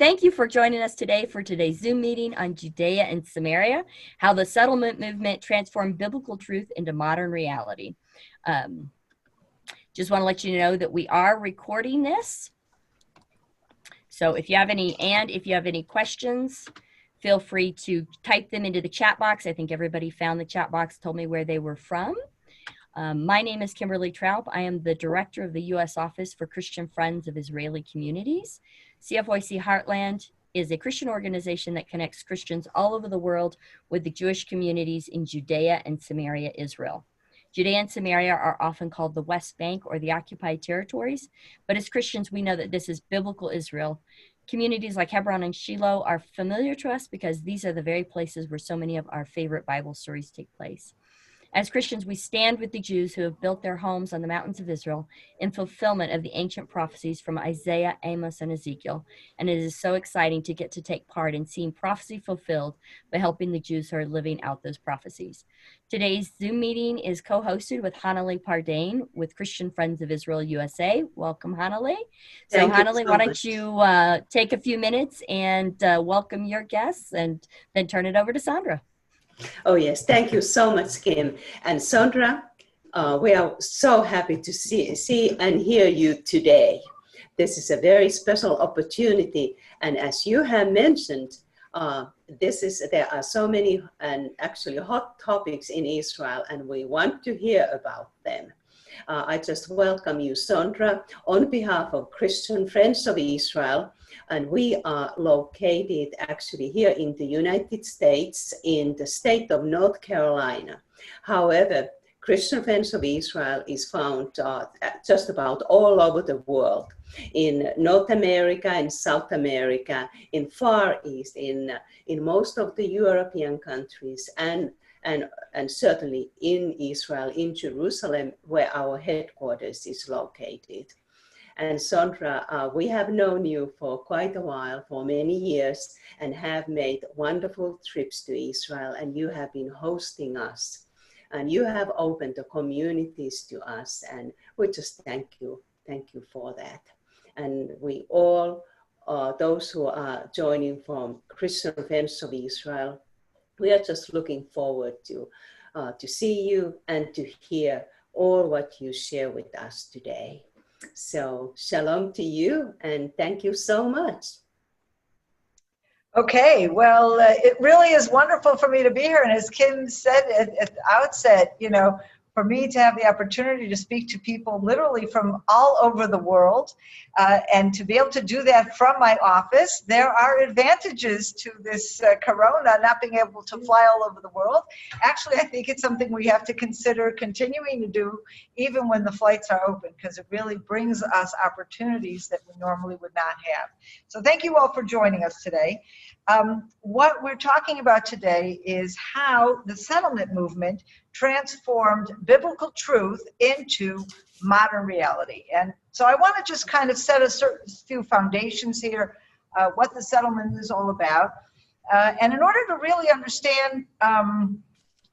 thank you for joining us today for today's Zoom meeting on Judea and Samaria, how the settlement movement transformed biblical truth into modern reality. Just want to let you know that we are recording this. So if you have any questions, feel free to type them into the chat box. I think everybody found the chat box, told me where they were from. My name is Kimberly Traub. I am the director of the U.S. Office for Christian Friends of Israeli Communities. CFOIC Heartland is a Christian organization that connects Christians all over the world with the Jewish communities in Judea and Samaria, Israel. Judea and Samaria are often called the West Bank or the occupied territories, but as Christians, we know that this is biblical Israel. Communities like Hebron and Shiloh are familiar to us because these are the very places where so many of our favorite Bible stories take place. As Christians, we stand with the Jews who have built their homes on the mountains of Israel in fulfillment of the ancient prophecies from Isaiah, Amos, and Ezekiel. And it is so exciting to get to take part in seeing prophecy fulfilled by helping the Jews who are living out those prophecies. Today's Zoom meeting is co-hosted with Hannele Pardain with Christian Friends of Israel USA. Welcome, Hannele. So Hannele, why don't you take a few minutes and welcome your guests and then turn it over to Sondra. Oh, yes. Thank you so much, Kim. And Sondra, we are so happy to see and hear you today. This is a very special opportunity. And as you have mentioned, there are so many and actually hot topics in Israel, and we want to hear about them. I just welcome you, Sondra, on behalf of Christian Friends of Israel. And we are located actually here in the United States in the state of North Carolina. However, Christian Friends of Israel is found just about all over the world, in North America, in South America, in Far East, in most of the European countries, and certainly in Israel, in Jerusalem, where our headquarters is located. And Sondra, we have known you for quite a while, for many years, and have made wonderful trips to Israel, and you have been hosting us. And you have opened the communities to us, and we just thank you for that. And we all, those who are joining from Christian Friends of Israel, we are just looking forward to see you and to hear all what you share with us today. So shalom to you, and thank you so much. Okay, well, it really is wonderful for me to be here. And as Kim said at the outset, you know, for me to have the opportunity to speak to people literally from all over the world, and to be able to do that from my office, there are advantages to this corona, not being able to fly all over the world. Actually, I think it's something we have to consider continuing to do even when the flights are open, because it really brings us opportunities that we normally would not have. So thank you all for joining us today. What we're talking about today is how the settlement movement transformed biblical truth into modern reality. And so I want to just kind of set a few foundations here, what the settlement is all about. And in order to really understand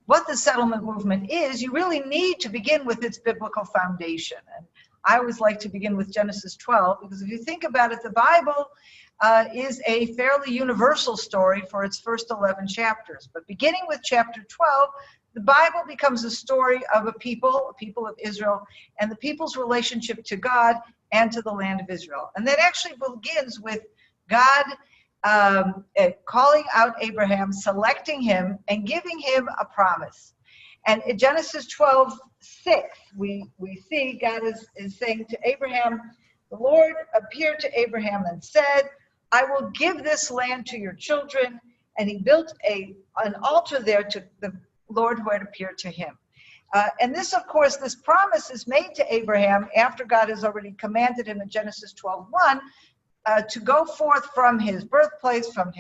what the settlement movement is, you really need to begin with its biblical foundation. And I always like to begin with Genesis 12, because if you think about it, the Bible is a fairly universal story for its first 11 chapters. But beginning with chapter 12, the Bible becomes a story of a people of Israel, and the people's relationship to God and to the land of Israel. And that actually begins with God calling out Abraham, selecting him, and giving him a promise. And in Genesis 12:6, we see God is saying to Abraham, the Lord appeared to Abraham and said, I will give this land to your children. And he built an altar there to the Lord who had appeared to him. And this, of course, this promise is made to Abraham after God has already commanded him in Genesis 12:1 to go forth from his birthplace, from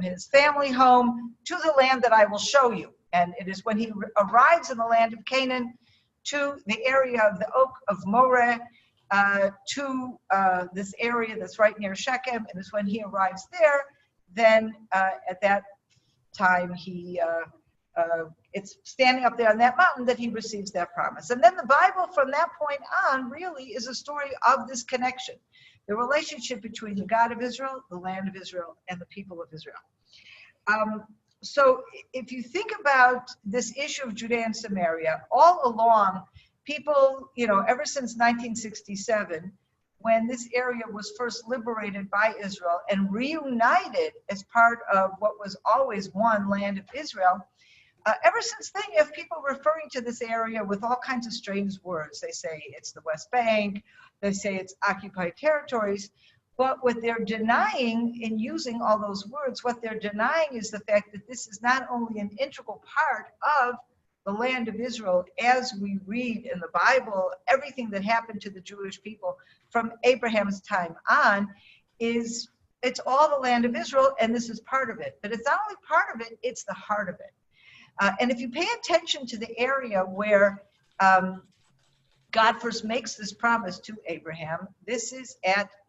his family home, to the land that I will show you. And it is when he arrives in the land of Canaan to the area of the Oak of Moreh, to this area that's right near Shechem. And it's when he arrives there, then at that time it's standing up there on that mountain that he receives that promise. And then the Bible from that point on really is a story of this connection the relationship between the God of Israel, the land of Israel, and the people of Israel. So if you think about this issue of Judea and Samaria, all along, people, ever since 1967, when this area was first liberated by Israel and reunited as part of what was always one land of Israel, ever since then, you have people referring to this area with all kinds of strange words. They say it's the West Bank, they say it's occupied territories, but what they're denying in using all those words, what they're denying is the fact that this is not only an integral part of the land of Israel, as we read in the Bible, everything that happened to the Jewish people from Abraham's time on it's all the land of Israel, and this is part of it. But it's not only part of it, it's the heart of it. And if you pay attention to the area where God first makes this promise to Abraham, this is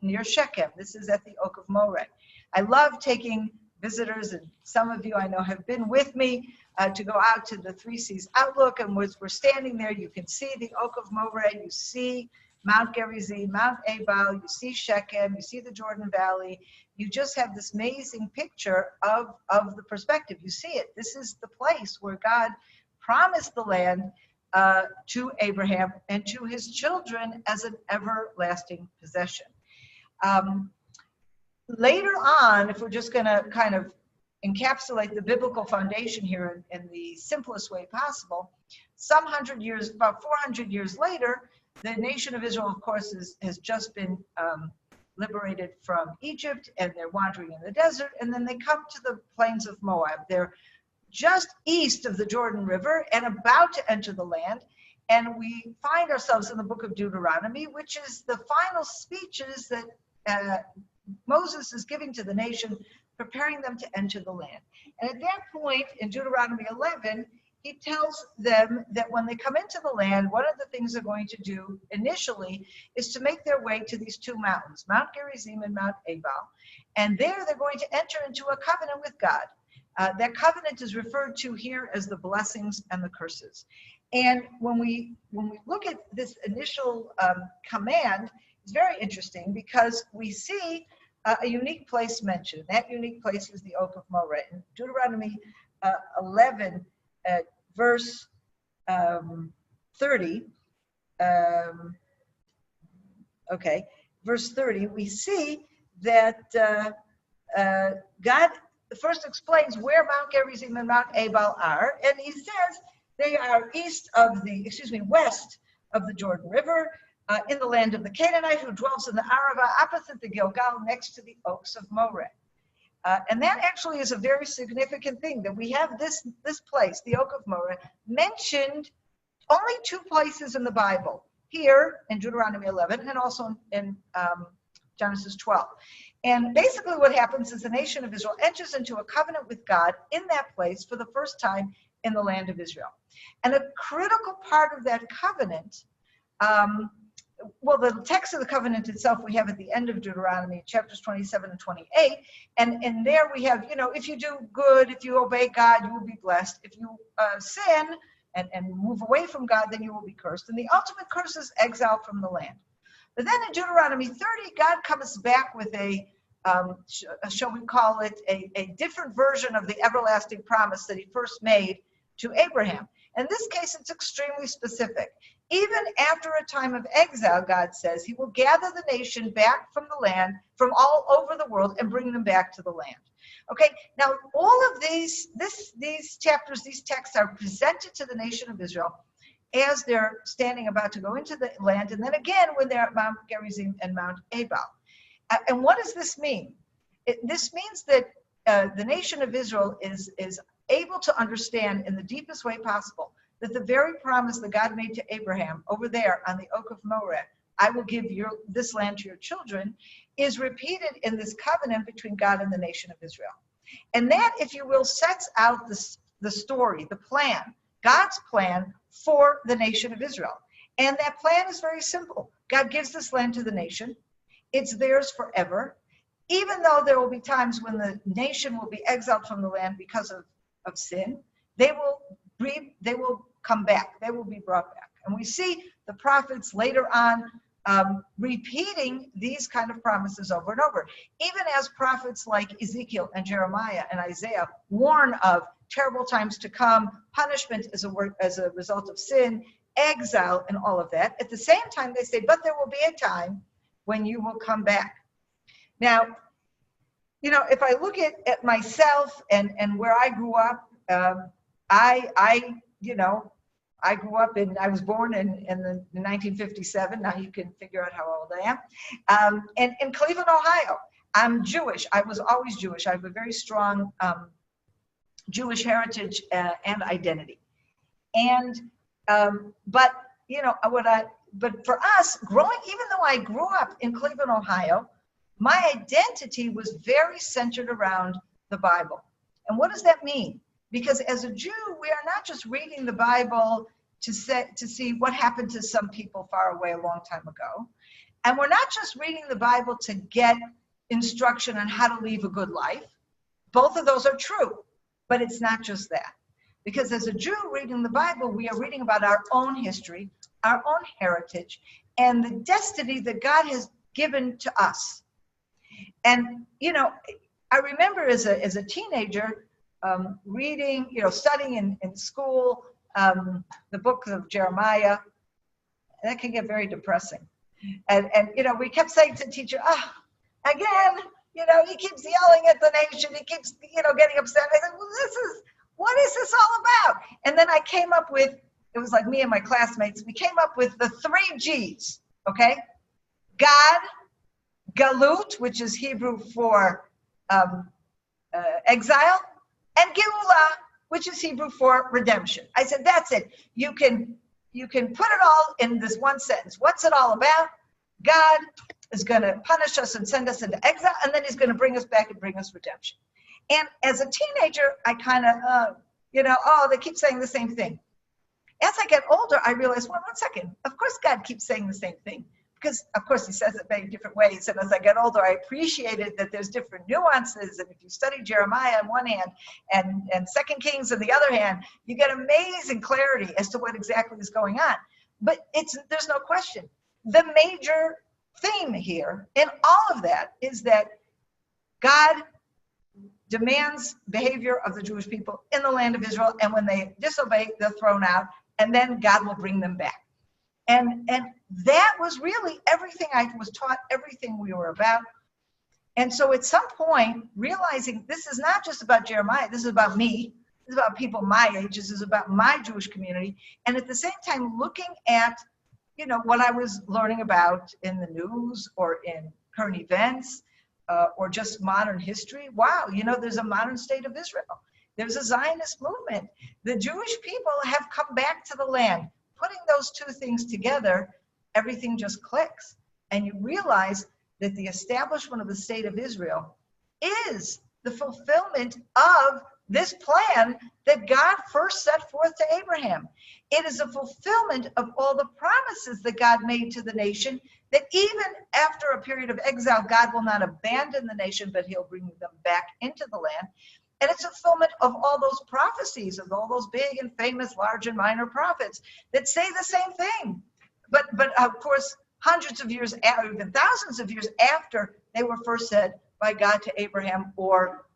near Shechem. This is at the Oak of Moreh. I love taking visitors, and some of you I know have been with me, to go out to the Three Seas Outlook, and we're standing there, you can see the Oak of Moreh, you see Mount Gerizim, Mount Ebal, you see Shechem, you see the Jordan Valley. You just have this amazing picture of the perspective. You see it. This is the place where God promised the land to Abraham and to his children as an everlasting possession. Later on, if we're just going to kind of encapsulate the biblical foundation here in the simplest way possible, about 400 years later, the nation of Israel, of course, has just been liberated from Egypt, and they're wandering in the desert, and then they come to the plains of Moab. They're just east of the Jordan River and about to enter the land, and we find ourselves in the book of Deuteronomy, which is the final speeches that Moses is giving to the nation, preparing them to enter the land. And at that point, in Deuteronomy 11, he tells them that when they come into the land, one of the things they're going to do initially is to make their way to these two mountains, Mount Gerizim and Mount Ebal. And there they're going to enter into a covenant with God. That covenant is referred to here as the blessings and the curses. And when we look at this initial command, it's very interesting because we see a unique place mentioned. That unique place is the Oak of Moreh. In Deuteronomy 11, verse 30, verse 30, we see that God first explains where Mount Gerizim and Mount Ebal are, and he says they are west of the Jordan River, in the land of the Canaanite who dwells in the Arava, opposite the Gilgal, next to the Oaks of Moreh. And that actually is a very significant thing, that we have this place, the Oak of Moreh, mentioned only two places in the Bible, here in Deuteronomy 11 and also in Genesis 12. And basically what happens is the nation of Israel enters into a covenant with God in that place for the first time in the land of Israel. And a critical part of that covenant, the text of the covenant itself we have at the end of Deuteronomy, chapters 27 and 28. And there we have, if you do good, if you obey God, you will be blessed. If you sin and move away from God, then you will be cursed. And the ultimate curse is exile from the land. But then in Deuteronomy 30, God comes back with shall we call it, a different version of the everlasting promise that he first made to Abraham. In this case, it's extremely specific. Even after a time of exile, God says he will gather the nation back from the land, from all over the world, and bring them back to the land. Okay, now all of these chapters, these texts are presented to the nation of Israel as they're standing about to go into the land, and then again when they're at Mount Gerizim and Mount Ebal. And what does this mean? This means that the nation of Israel is able to understand in the deepest way possible that the very promise that God made to Abraham over there on the Oak of Moreh, I will give this land to your children, is repeated in this covenant between God and the nation of Israel. And that, if you will, sets out the story, the plan, God's plan for the nation of Israel. And that plan is very simple. God gives this land to the nation. It's theirs forever. Even though there will be times when the nation will be exiled from the land because of sin, they will come back. They will be brought back. And we see the prophets later on repeating these kind of promises over and over. Even as prophets like Ezekiel and Jeremiah and Isaiah warn of terrible times to come, punishment as a result of sin, exile, and all of that. At the same time, they say, but there will be a time when you will come back. Now, you know, if I look at myself and where I grew up, I grew up I was born in 1957. Now you can figure out how old I am. And in Cleveland, Ohio. I'm Jewish. I was always Jewish. I have a very strong Jewish heritage and identity. And, but, you know, but for us, even though I grew up in Cleveland, Ohio, my identity was very centered around the Bible. And what does that mean? Because as a Jew, we are not just reading the Bible to see what happened to some people far away a long time ago. And we're not just reading the Bible to get instruction on how to live a good life. Both of those are true, but it's not just that. Because as a Jew reading the Bible, we are reading about our own history, our own heritage, and the destiny that God has given to us. And, you know, I remember as a teenager, reading, you know, studying in school, the book of Jeremiah. That can get very depressing. And you know, we kept saying to the teacher, again, you know, he keeps yelling at the nation. He keeps, you know, getting upset. I said, well, what is this all about? And then I came up with, it was like me and my classmates, we came up with the 3 G's, okay? God, Galut, which is Hebrew for exile, and Geulah, which is Hebrew for redemption. I said, that's it. You can put it all in this one sentence. What's it all about? God is going to punish us and send us into exile, and then he's going to bring us back and bring us redemption. And as a teenager, I kind of, you know, they keep saying the same thing. As I get older, I realize, well, one second, of course God keeps saying the same thing. Because, of course, he says it many different ways. And as I get older, I appreciated that there's different nuances. And if you study Jeremiah on one hand and 2 Kings on the other hand, you get amazing clarity as to what exactly is going on. But there's no question. The major theme here in all of that is that God demands behavior of the Jewish people in the land of Israel. And when they disobey, they're thrown out. And then God will bring them back. And that was really everything I was taught, everything we were about. And so at some point, realizing this is not just about Jeremiah, this is about me, this is about people my age, this is about my Jewish community. And at the same time, looking at, you know, what I was learning about in the news or in current events or just modern history. Wow, you know, there's a modern state of Israel. There's a Zionist movement. The Jewish people have come back to the land. Putting those two things together, everything just clicks. And you realize that the establishment of the state of Israel is the fulfillment of this plan that God first set forth to Abraham. It is a fulfillment of all the promises that God made to the nation, that even after a period of exile, God will not abandon the nation, but he'll bring them back into the land. And it's a fulfillment of all those prophecies, of all those big and famous large and minor prophets that say the same thing. But of course, hundreds of years, even thousands of years after they were first said by God to Abraham or,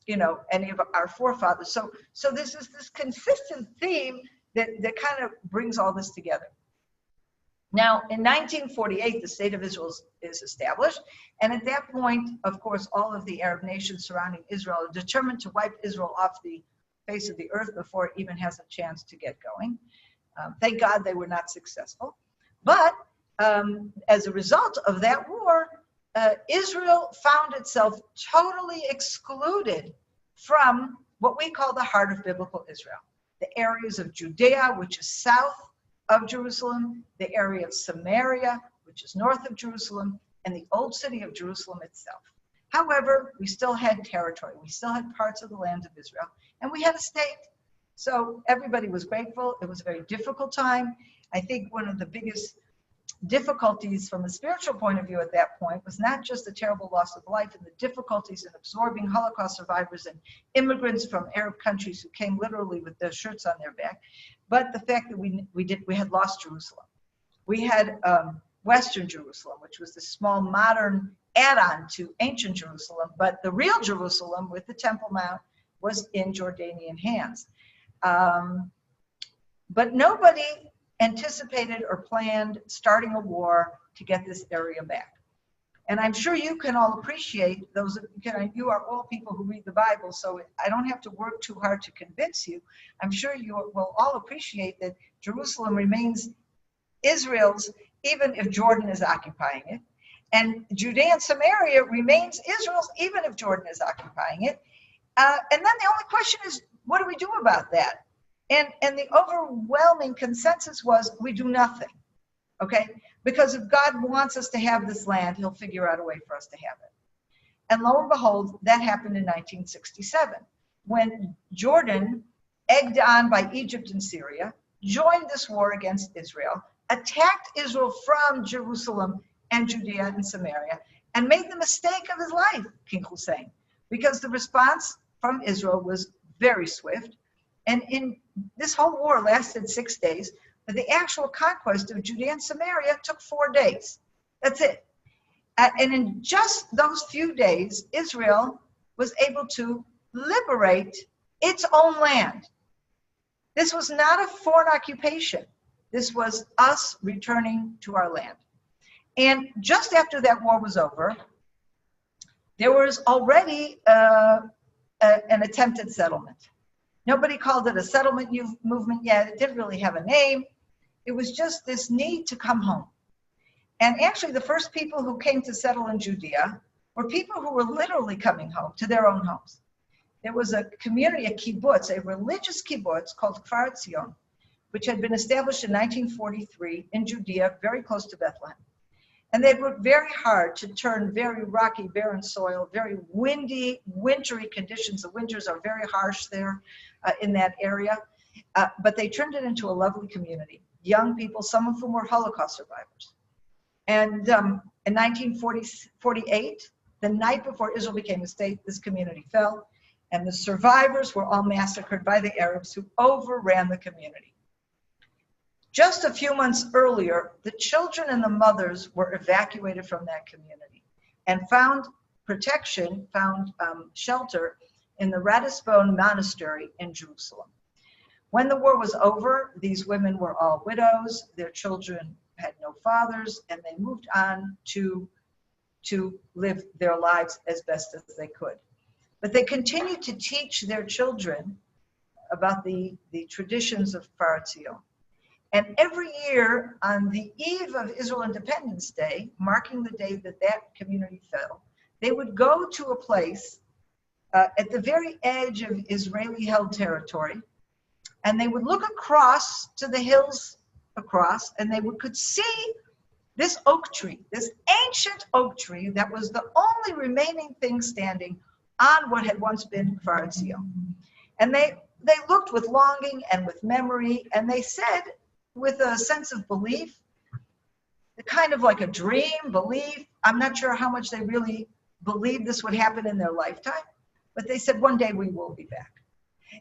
you know, any of our forefathers. So this is this consistent theme that kind of brings all this together. Now, in 1948, the state of Israel is established. And at that point, of course, all of the Arab nations surrounding Israel are determined to wipe Israel off the face of the earth before it even has a chance to get going. Thank God they were not successful. But as a result of that war, Israel found itself totally excluded from what we call the heart of biblical Israel. The areas of Judea, which is south of Jerusalem, the area of Samaria, which is north of Jerusalem, and the old city of Jerusalem itself. However, we still had territory. We still had parts of the land of Israel, and we had a state. So everybody was grateful. It was a very difficult time. I think one of the biggest difficulties from a spiritual point of view at that point was not just the terrible loss of life and the difficulties in absorbing Holocaust survivors and immigrants from Arab countries who came literally with their shirts on their back, but the fact that we had lost Jerusalem. We had Western Jerusalem, which was the small modern add-on to ancient Jerusalem, but the real Jerusalem with the Temple Mount was in Jordanian hands. But nobody anticipated or planned starting a war to get this area back. And I'm sure you can all appreciate you are all people who read the Bible, so I don't have to work too hard to convince you. I'm sure you will all appreciate that Jerusalem remains Israel's, even if Jordan is occupying it. And Judea and Samaria remains Israel's, even if Jordan is occupying it. And then the only question is, what do we do about that? And the overwhelming consensus was, we do nothing, okay? Because if God wants us to have this land, he'll figure out a way for us to have it. And lo and behold, that happened in 1967, when Jordan, egged on by Egypt and Syria, joined this war against Israel, attacked Israel from Jerusalem and Judea and Samaria, and made the mistake of his life, King Hussein, because the response from Israel was very swift. And in this whole war lasted 6 days, but the actual conquest of Judea and Samaria took 4 days. That's it. And in just those few days, Israel was able to liberate its own land. This was not a foreign occupation. This was us returning to our land. And just after that war was over, there was already an attempted settlement. Nobody called it a settlement movement yet. It didn't really have a name. It was just this need to come home. And actually, the first people who came to settle in Judea were people who were literally coming home to their own homes. There was a community, a kibbutz, a religious kibbutz called Kfar Etzion, which had been established in 1943 in Judea, very close to Bethlehem. And they'd worked very hard to turn very rocky, barren soil, very windy, wintry conditions. The winters are very harsh there in that area. But they turned it into a lovely community. Young people, some of whom were Holocaust survivors. And in 1948, the night before Israel became a state, this community fell. And the survivors were all massacred by the Arabs who overran the community. Just a few months earlier, the children and the mothers were evacuated from that community and found protection, found shelter in the Ratisbon Monastery in Jerusalem. When the war was over, these women were all widows, their children had no fathers, and they moved on to live their lives as best as they could. But they continued to teach their children about the traditions of Kfar Etzion. And every year on the eve of Israel Independence Day, marking the day that that community fell, they would go to a place at the very edge of Israeli-held territory, and they would look across to the hills across, and they could see this oak tree, this ancient oak tree that was the only remaining thing standing on what had once been Kfar Etzion. And they looked with longing and with memory, and they said, with a sense of belief, kind of like a dream, belief. I'm not sure how much they really believed this would happen in their lifetime, but they said one day we will be back.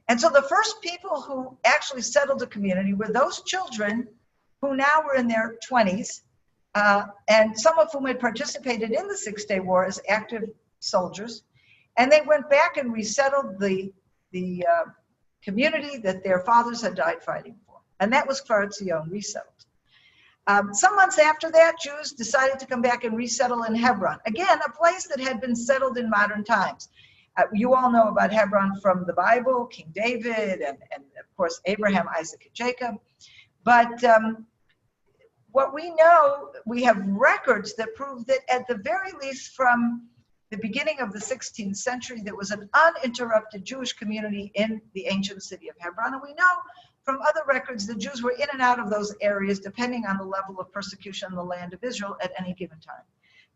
And so the first people who actually settled the community were those children who now were in their 20s, and some of whom had participated in the Six-Day War as active soldiers. And they went back and resettled the community that their fathers had died fighting for. And that was Kfar Etzion, resettled. Some months after that, Jews decided to come back and resettle in Hebron. Again, a place that had been settled in modern times. You all know about Hebron from the Bible, King David, and of course, Abraham, Isaac, and Jacob. But what we know, we have records that prove that at the very least from the beginning of the 16th century, there was an uninterrupted Jewish community in the ancient city of Hebron. And we know from other records that Jews were in and out of those areas depending on the level of persecution in the land of Israel at any given time.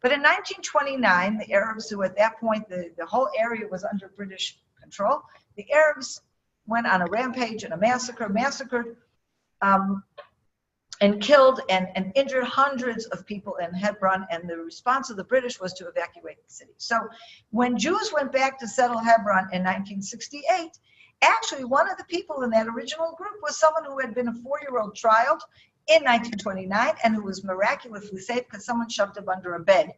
But in 1929, the Arabs, who at that point, the whole area was under British control, the Arabs went on a rampage and a massacred and killed and injured hundreds of people in Hebron, and the response of the British was to evacuate the city. So when Jews went back to settle Hebron in 1968, actually one of the people in that original group was someone who had been a 4-year-old child in 1929, and who was miraculously saved because someone shoved him under a bed.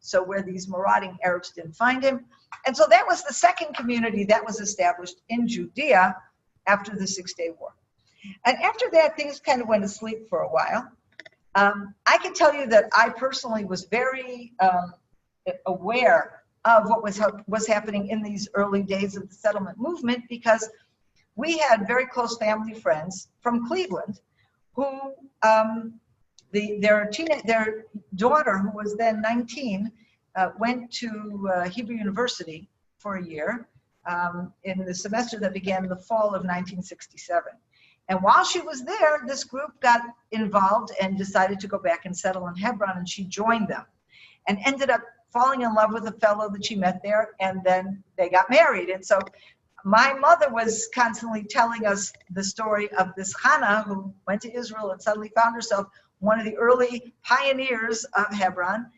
So where these marauding Arabs didn't find him. And so that was the second community that was established in Judea after the Six-Day War. And after that, things kind of went to sleep for a while. I can tell you that I personally was very aware of what was happening in these early days of the settlement movement, because we had very close family friends from Cleveland who their daughter, who was then 19, went to Hebrew University for a year in the semester that began in the fall of 1967. And while she was there, this group got involved and decided to go back and settle in Hebron, and she joined them and ended up falling in love with a fellow that she met there, and then they got married. And so my mother was constantly telling us the story of this Hannah who went to Israel and suddenly found herself one of the early pioneers of Hebron.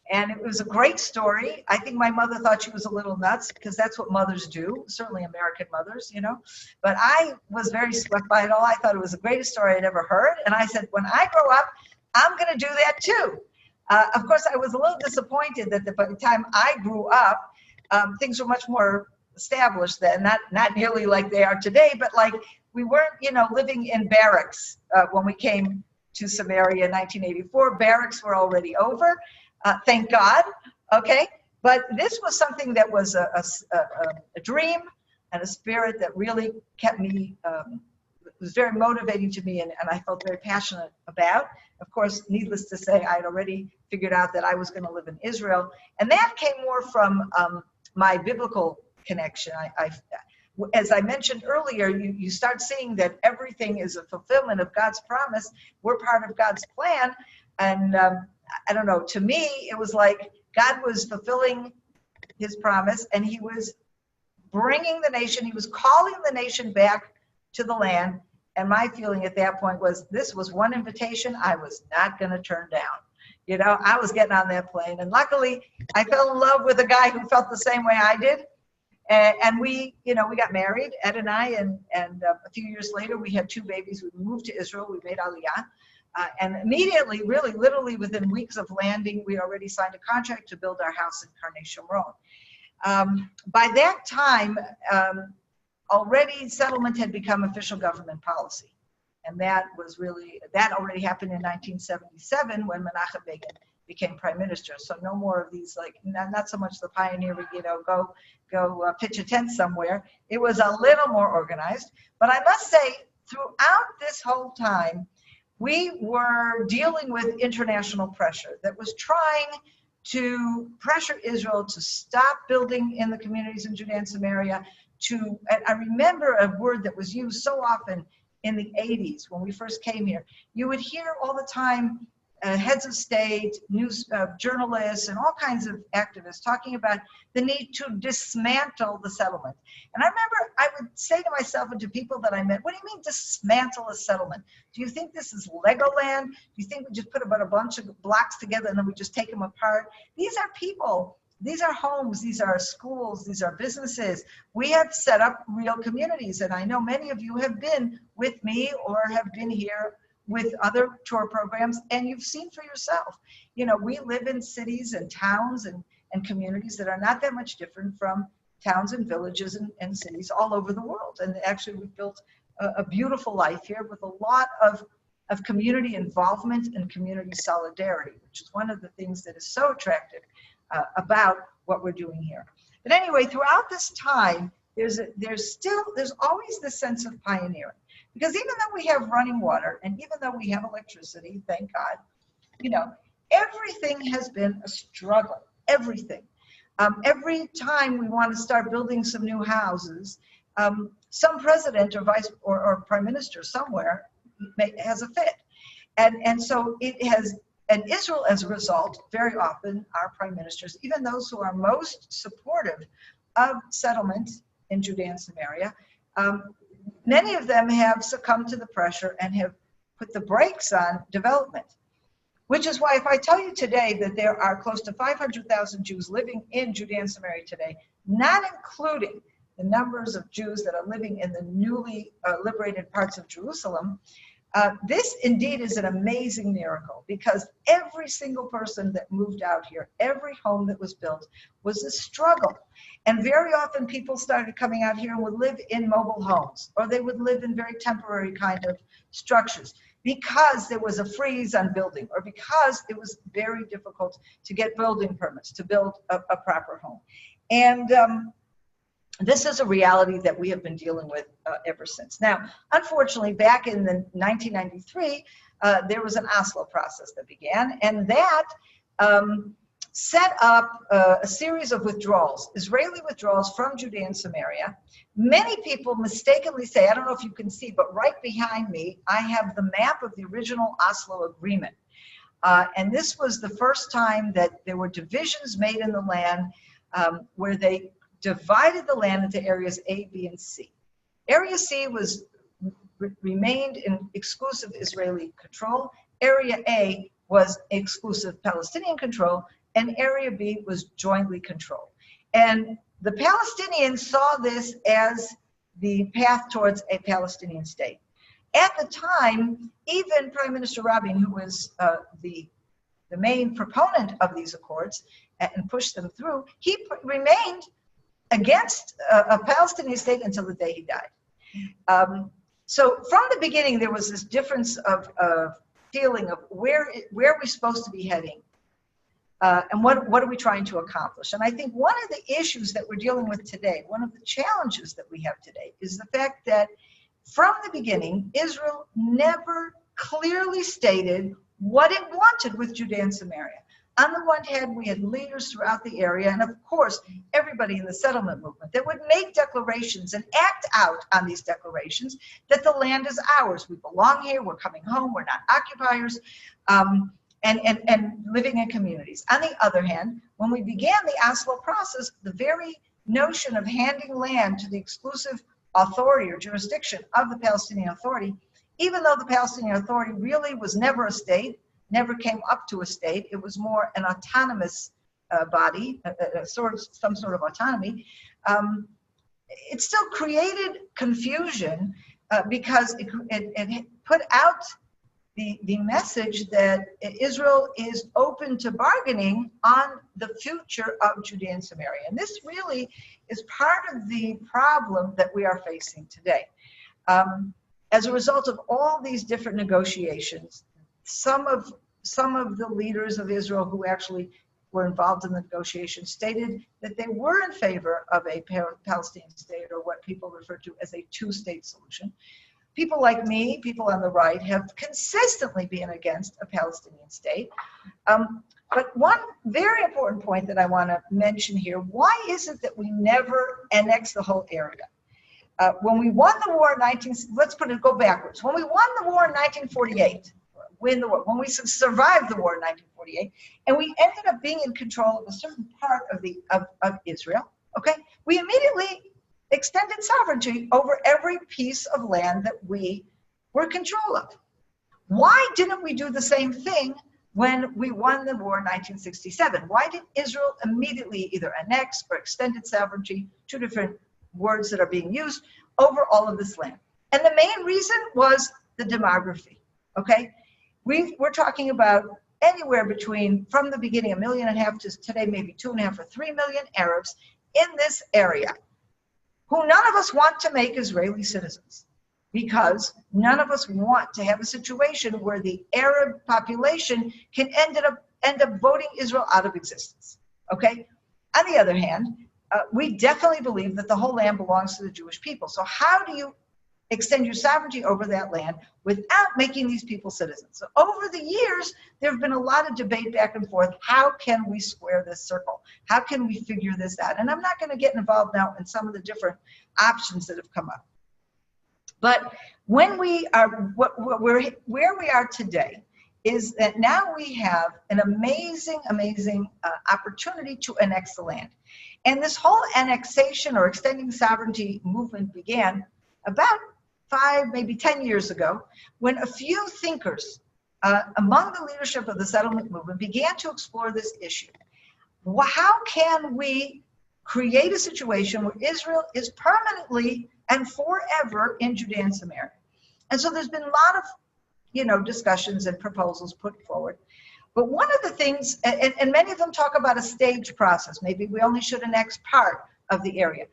And it was a great story. I think my mother thought she was a little nuts, because that's what mothers do, certainly American mothers, you know. But I was very swept by it all. I thought it was the greatest story I'd ever heard. And I said, when I grow up, I'm going to do that too. Of course, I was a little disappointed that by the time I grew up, things were much more established then, not nearly like they are today, but like we weren't, you know, living in barracks when we came to Samaria in 1984. Barracks were already over. Thank God, okay? But this was something that was a dream and a spirit that really kept me, was very motivating to me, and I felt very passionate about. Of course, needless to say, I had already figured out that I was going to live in Israel, and that came more from my biblical connection. As I mentioned earlier, you start seeing that everything is a fulfillment of God's promise. We're part of God's plan, and I don't know, to me, it was like God was fulfilling his promise, and he was bringing the nation, he was calling the nation back to the land. And my feeling at that point was, this was one invitation I was not going to turn down. You know, I was getting on that plane, and luckily I fell in love with a guy who felt the same way I did. And we, you know, we got married, Ed and I, and a few years later we had 2 babies. We moved to Israel, we made Aliyah. And immediately, really, literally within weeks of landing, we already signed a contract to build our house in Karnei Shomron. By that time, already settlement had become official government policy. And that already happened in 1977 when Menachem Begin became prime minister. So no more of these, like, not so much the pioneering, you know, go pitch a tent somewhere. It was a little more organized. But I must say, throughout this whole time, we were dealing with international pressure that was trying to pressure Israel to stop building in the communities in Judea and Samaria. I remember a word that was used so often in the 80s when we first came here. You would hear all the time heads of state, news journalists, and all kinds of activists talking about the need to dismantle the settlement. And I remember I would say to myself and to people that I met, what do you mean dismantle a settlement? Do you think this is Legoland? Do you think we just put about a bunch of blocks together and then we just take them apart? These are people. These are homes, these are schools, these are businesses. We have set up real communities, and I know many of you have been with me or have been here with other tour programs, and you've seen for yourself. You know, we live in cities and towns and communities that are not that much different from towns and villages and cities all over the world. And actually, we've built a beautiful life here with a lot of community involvement and community solidarity, which is one of the things that is so attractive about what we're doing here. But anyway, throughout this time, there's always this sense of pioneering, because even though we have running water and even though we have electricity, thank God, you know, everything has been a struggle. Everything. Every time we want to start building some new houses, some president or vice or prime minister somewhere has a fit, and so it has. And Israel, as a result, very often our prime ministers, even those who are most supportive of settlement in Judea and Samaria, many of them have succumbed to the pressure and have put the brakes on development. Which is why if I tell you today that there are close to 500,000 Jews living in Judea and Samaria today, not including the numbers of Jews that are living in the newly liberated parts of Jerusalem, This indeed is an amazing miracle, because every single person that moved out here, every home that was built was a struggle. And very often people started coming out here and would live in mobile homes, or they would live in very temporary kind of structures, because there was a freeze on building, or because it was very difficult to get building permits to build a proper home. And this is a reality that we have been dealing with ever since. Now, unfortunately, back in the 1993, there was an Oslo process that began, and that set up a series of withdrawals, Israeli withdrawals from Judea and Samaria. Many people mistakenly say, I don't know if you can see, but right behind me, I have the map of the original Oslo Agreement. And this was the first time that there were divisions made in the land where they divided the land into areas A, B, and C. Area C remained in exclusive Israeli control. Area A was exclusive Palestinian control, and Area B was jointly controlled. And the Palestinians saw this as the path towards a Palestinian state. At the time, even Prime Minister Rabin, who was the main proponent of these accords and pushed them through, he remained against a Palestinian state until the day he died. So from the beginning, there was this difference of feeling of where are we supposed to be heading, and what are we trying to accomplish? And I think one of the issues that we're dealing with today, one of the challenges that we have today, is the fact that from the beginning, Israel never clearly stated what it wanted with Judea and Samaria. On the one hand, we had leaders throughout the area, and of course, everybody in the settlement movement that would make declarations and act out on these declarations that the land is ours. We belong here. We're coming home. We're not occupiers, and living in communities. On the other hand, when we began the Oslo process, the very notion of handing land to the exclusive authority or jurisdiction of the Palestinian Authority, even though the Palestinian Authority really was never a state, never came up to a state. It was more an autonomous body, some sort of autonomy. It still created confusion because it put out the message that Israel is open to bargaining on the future of Judea and Samaria. And this really is part of the problem that we are facing today. As a result of all these different negotiations, some of the leaders of Israel who actually were involved in the negotiations stated that they were in favor of a Palestinian state, or what people refer to as a two-state solution. People like me, people on the right, have consistently been against a Palestinian state. But one very important point that I want to mention here, why is it that we never annexed the whole area? When we won the war in go backwards. When we won the war in 1948, when we survived the war in 1948, and we ended up being in control of a certain part of Israel, okay, we immediately extended sovereignty over every piece of land that we were in control of. Why didn't we do the same thing when we won the war in 1967? Why did Israel immediately either annex or extended sovereignty, two different words that are being used, over all of this land? And the main reason was the demography, okay? We're talking about anywhere between, from the beginning, 1.5 million to today, maybe 2.5 or 3 million Arabs in this area, who none of us want to make Israeli citizens, because none of us want to have a situation where the Arab population can end up voting Israel out of existence, okay? On the other hand, we definitely believe that the whole land belongs to the Jewish people. So how do you extend your sovereignty over that land without making these people citizens? So over the years, there have been a lot of debate back and forth. How can we square this circle? How can we figure this out? And I'm not going to get involved now in some of the different options that have come up. But when we are, where we are today is that now we have an amazing opportunity to annex the land. And this whole annexation or extending sovereignty movement began about 5, maybe 10 years ago, when a few thinkers among the leadership of the settlement movement began to explore this issue. How can we create a situation where Israel is permanently and forever in Judea and Samaria? And so there's been a lot of discussions and proposals put forward. But one of the things, and many of them talk about a staged process. Maybe we only should annex part of the area.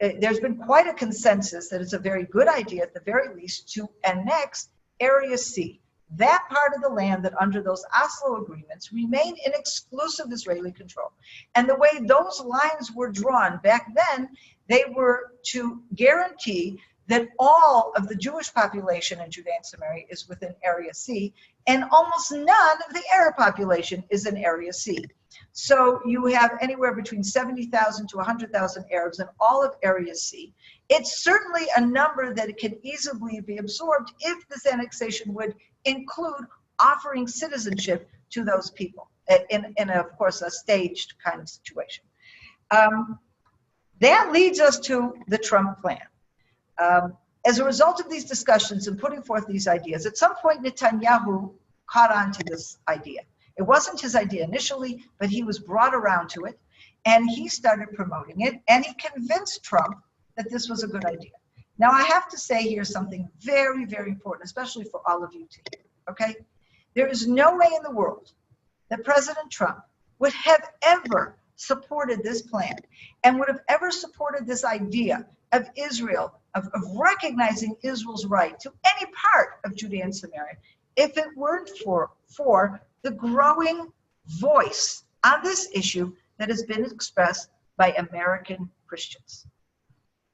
There's been quite a consensus that it's a very good idea, at the very least, to annex Area C, that part of the land that under those Oslo agreements remained in exclusive Israeli control. And the way those lines were drawn back then, they were to guarantee that all of the Jewish population in Judea and Samaria is within Area C, and almost none of the Arab population is in Area C. So you have anywhere between 70,000 to 100,000 Arabs in all of Area C. It's certainly a number that can easily be absorbed if this annexation would include offering citizenship to those people in of course, a staged kind of situation. That leads us to the Trump plan. As a result of these discussions and putting forth these ideas, at some point Netanyahu caught on to this idea. It wasn't his idea initially, but he was brought around to it, and he started promoting it, and he convinced Trump that this was a good idea. Now, I have to say here something very, very important, especially for all of you to hear, okay? There is no way in the world that President Trump would have ever supported this plan and would have ever supported this idea of Israel, of recognizing Israel's right to any part of Judea and Samaria, if it weren't for the growing voice on this issue that has been expressed by American Christians.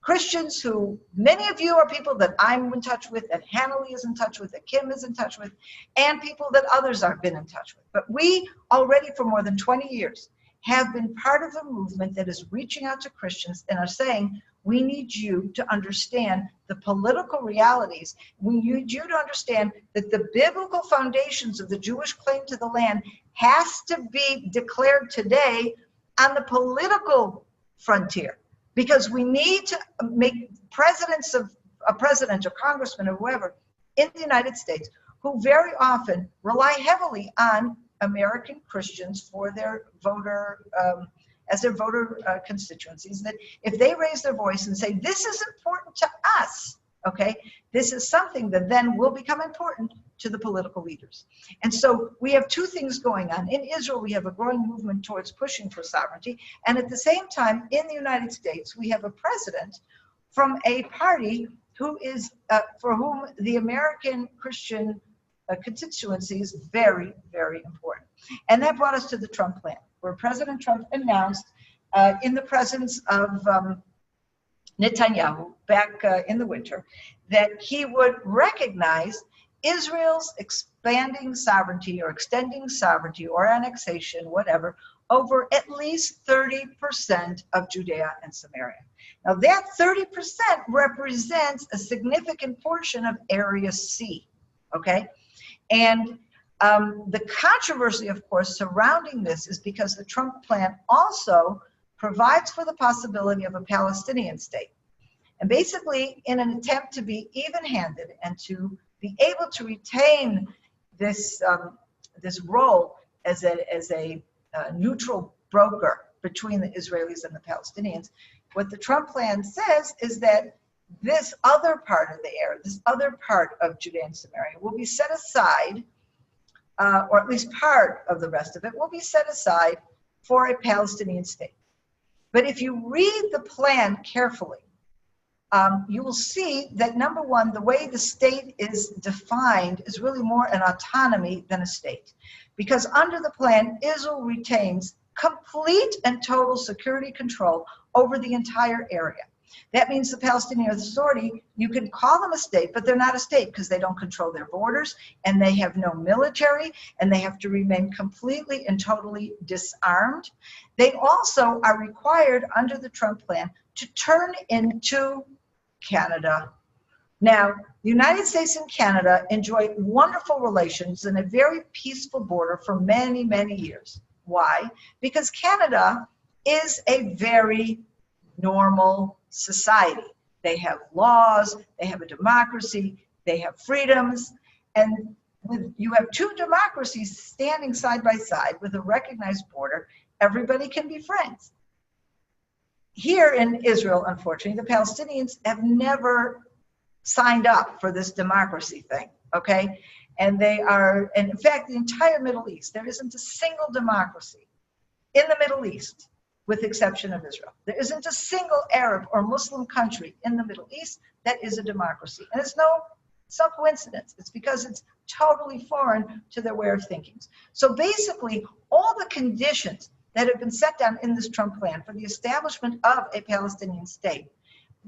Christians who, many of you are people that I'm in touch with, that Hannele is in touch with, that Kim is in touch with, and people that others have been in touch with. But we already for more than 20 years have been part of a movement that is reaching out to Christians and are saying, we need you to understand the political realities. We need you to understand that the biblical foundations of the Jewish claim to the land has to be declared today on the political frontier, because we need to make presidents of a president or congressman or whoever in the United States who very often rely heavily on American Christians for their voter as their voter constituencies, that if they raise their voice and say, this is important to us, okay, this is something that then will become important to the political leaders. And so we have two things going on. In Israel, we have a growing movement towards pushing for sovereignty. And at the same time, in the United States, we have a president from a party who is, for whom the American Christian constituency is very, very important. And that brought us to the Trump plan, where President Trump announced in the presence of Netanyahu back in the winter that he would recognize Israel's expanding sovereignty or extending sovereignty or annexation, whatever, over at least 30% of Judea and Samaria. Now that 30% represents a significant portion of Area C, okay? And the controversy, of course, surrounding this is because the Trump plan also provides for the possibility of a Palestinian state. And basically, in an attempt to be even-handed and to be able to retain this, this role as a neutral broker between the Israelis and the Palestinians, what the Trump plan says is that this other part of the area, this other part of Judea and Samaria will be set aside, or at least part of the rest of it will be set aside for a Palestinian state. But if you read the plan carefully, you will see that, number one, the way the state is defined is really more an autonomy than a state. Because under the plan, Israel retains complete and total security control over the entire area. That means the Palestinian Authority, you can call them a state, but they're not a state because they don't control their borders, and they have no military, and they have to remain completely and totally disarmed. They also are required under the Trump plan to turn into Canada. Now, the United States and Canada enjoy wonderful relations and a very peaceful border for many, many years. Why? Because Canada is a very normal society. They have laws, they have a democracy, they have freedoms, and you have two democracies standing side by side with a recognized border, everybody can be friends. Here in Israel, unfortunately, the Palestinians have never signed up for this democracy thing. okay? And they are, and in fact, the entire Middle East, there isn't a single democracy in the Middle East, with the exception of Israel. There isn't a single Arab or Muslim country in the Middle East that is a democracy. And it's no coincidence. It's because it's totally foreign to their way of thinking. So basically, all the conditions that have been set down in this Trump plan for the establishment of a Palestinian state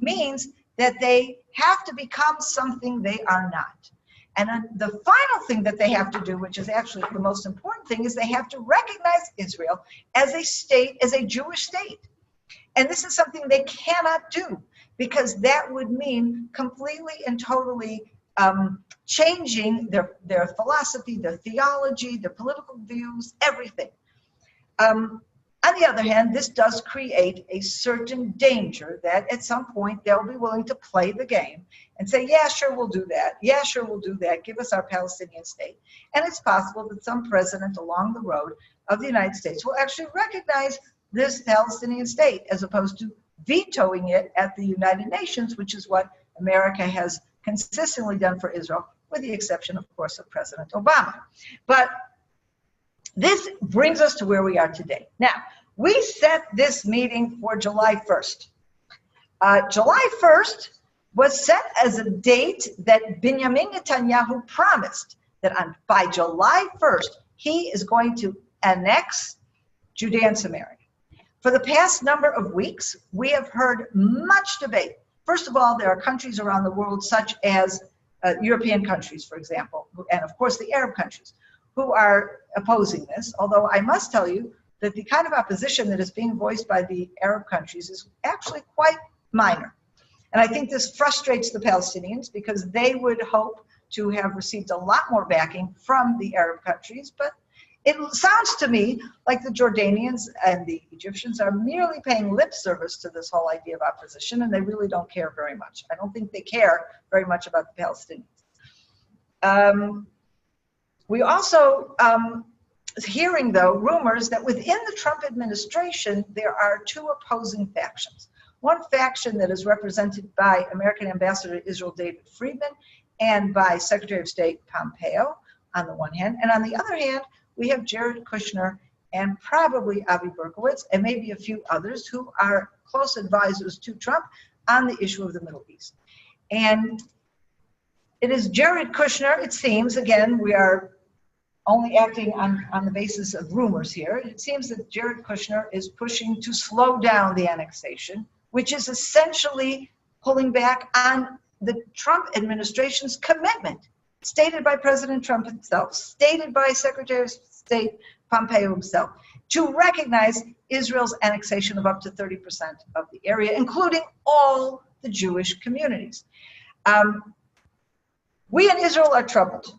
means that they have to become something they are not. And then the final thing that they have to do, which is actually the most important thing, is they have to recognize Israel as a state, as a Jewish state. And this is something they cannot do, because that would mean completely and totally changing their philosophy, their theology, their political views, everything. On the other hand, this does create a certain danger that at some point they'll be willing to play the game and say, yeah, sure, we'll do that. Yeah, sure, we'll do that. Give us our Palestinian state. And it's possible that some president along the road of the United States will actually recognize this Palestinian state as opposed to vetoing it at the United Nations, which is what America has consistently done for Israel, with the exception, of course, of President Obama. But this brings us to where we are today. Now, we set this meeting for July 1st. July 1st was set as a date that Benjamin Netanyahu promised that by July 1st, he is going to annex Judea and Samaria. For the past number of weeks, we have heard much debate. First of all, there are countries around the world, such as European countries, for example, and of course the Arab countries, who are opposing this, although I must tell you that the kind of opposition that is being voiced by the Arab countries is actually quite minor. And I think this frustrates the Palestinians, because they would hope to have received a lot more backing from the Arab countries, but it sounds to me like the Jordanians and the Egyptians are merely paying lip service to this whole idea of opposition, and they really don't care very much. I don't think they care very much about the Palestinians. We also hearing, though, rumors that within the Trump administration, there are two opposing factions. One faction that is represented by American Ambassador to Israel, David Friedman, and by Secretary of State Pompeo on the one hand. And on the other hand, we have Jared Kushner and probably Avi Berkowitz and maybe a few others who are close advisors to Trump on the issue of the Middle East. And it is Jared Kushner, it seems, again, we are only acting on the basis of rumors here. It seems that Jared Kushner is pushing to slow down the annexation, which is essentially pulling back on the Trump administration's commitment, stated by President Trump himself, stated by Secretary of State Pompeo himself, to recognize Israel's annexation of up to 30% of the area, including all the Jewish communities. We in Israel are troubled,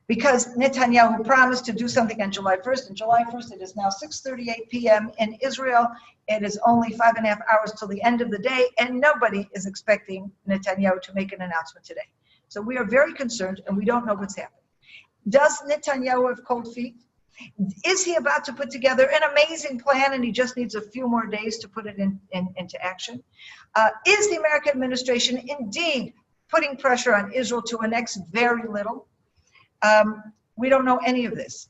because Netanyahu promised to do something on July 1st. And July 1st, it is now 6:38 p.m. in Israel. It is only 5.5 hours till the end of the day, and nobody is expecting Netanyahu to make an announcement today. So we are very concerned, and we don't know what's happening. Does Netanyahu have cold feet? Is he about to put together an amazing plan, and he just needs a few more days to put it into action? Is the American administration indeed putting pressure on Israel to annex very little? We don't know any of this.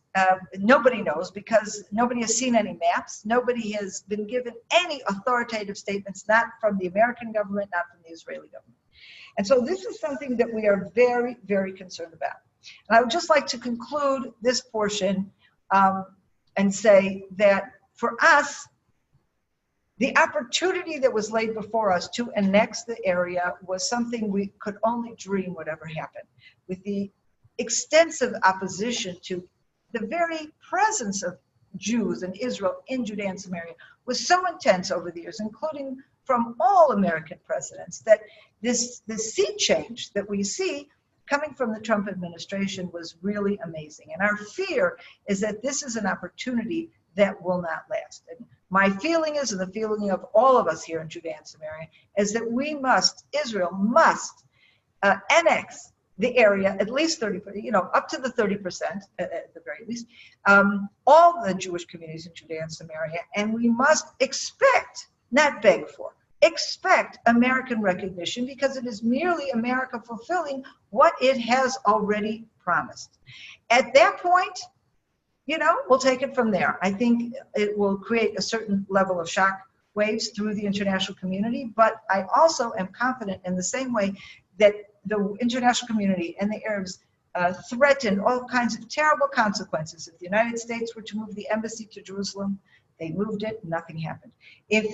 Nobody knows, because nobody has seen any maps. Nobody has been given any authoritative statements, not from the American government, not from the Israeli government. And so this is something that we are very, very concerned about. And I would just like to conclude this portion and say that for us, the opportunity that was laid before us to annex the area was something we could only dream would ever happen. With the extensive opposition to the very presence of Jews and Israel in Judea and Samaria was so intense over the years, including from all American presidents, that this sea change that we see coming from the Trump administration was really amazing. And our fear is that this is an opportunity that will not last. And my feeling is, and the feeling of all of us here in Judea and Samaria, is that Israel must annex the area, at least 30%, up to the 30% at the very least, all the Jewish communities in Judea and Samaria, and we must expect, not beg for, expect American recognition because it is merely America fulfilling what it has already promised. At that point, you know, we'll take it from there. I think it will create a certain level of shock waves through the international community, but I also am confident in the same way that the international community and the Arabs threatened all kinds of terrible consequences. If the United States were to move the embassy to Jerusalem, they moved it, nothing happened. If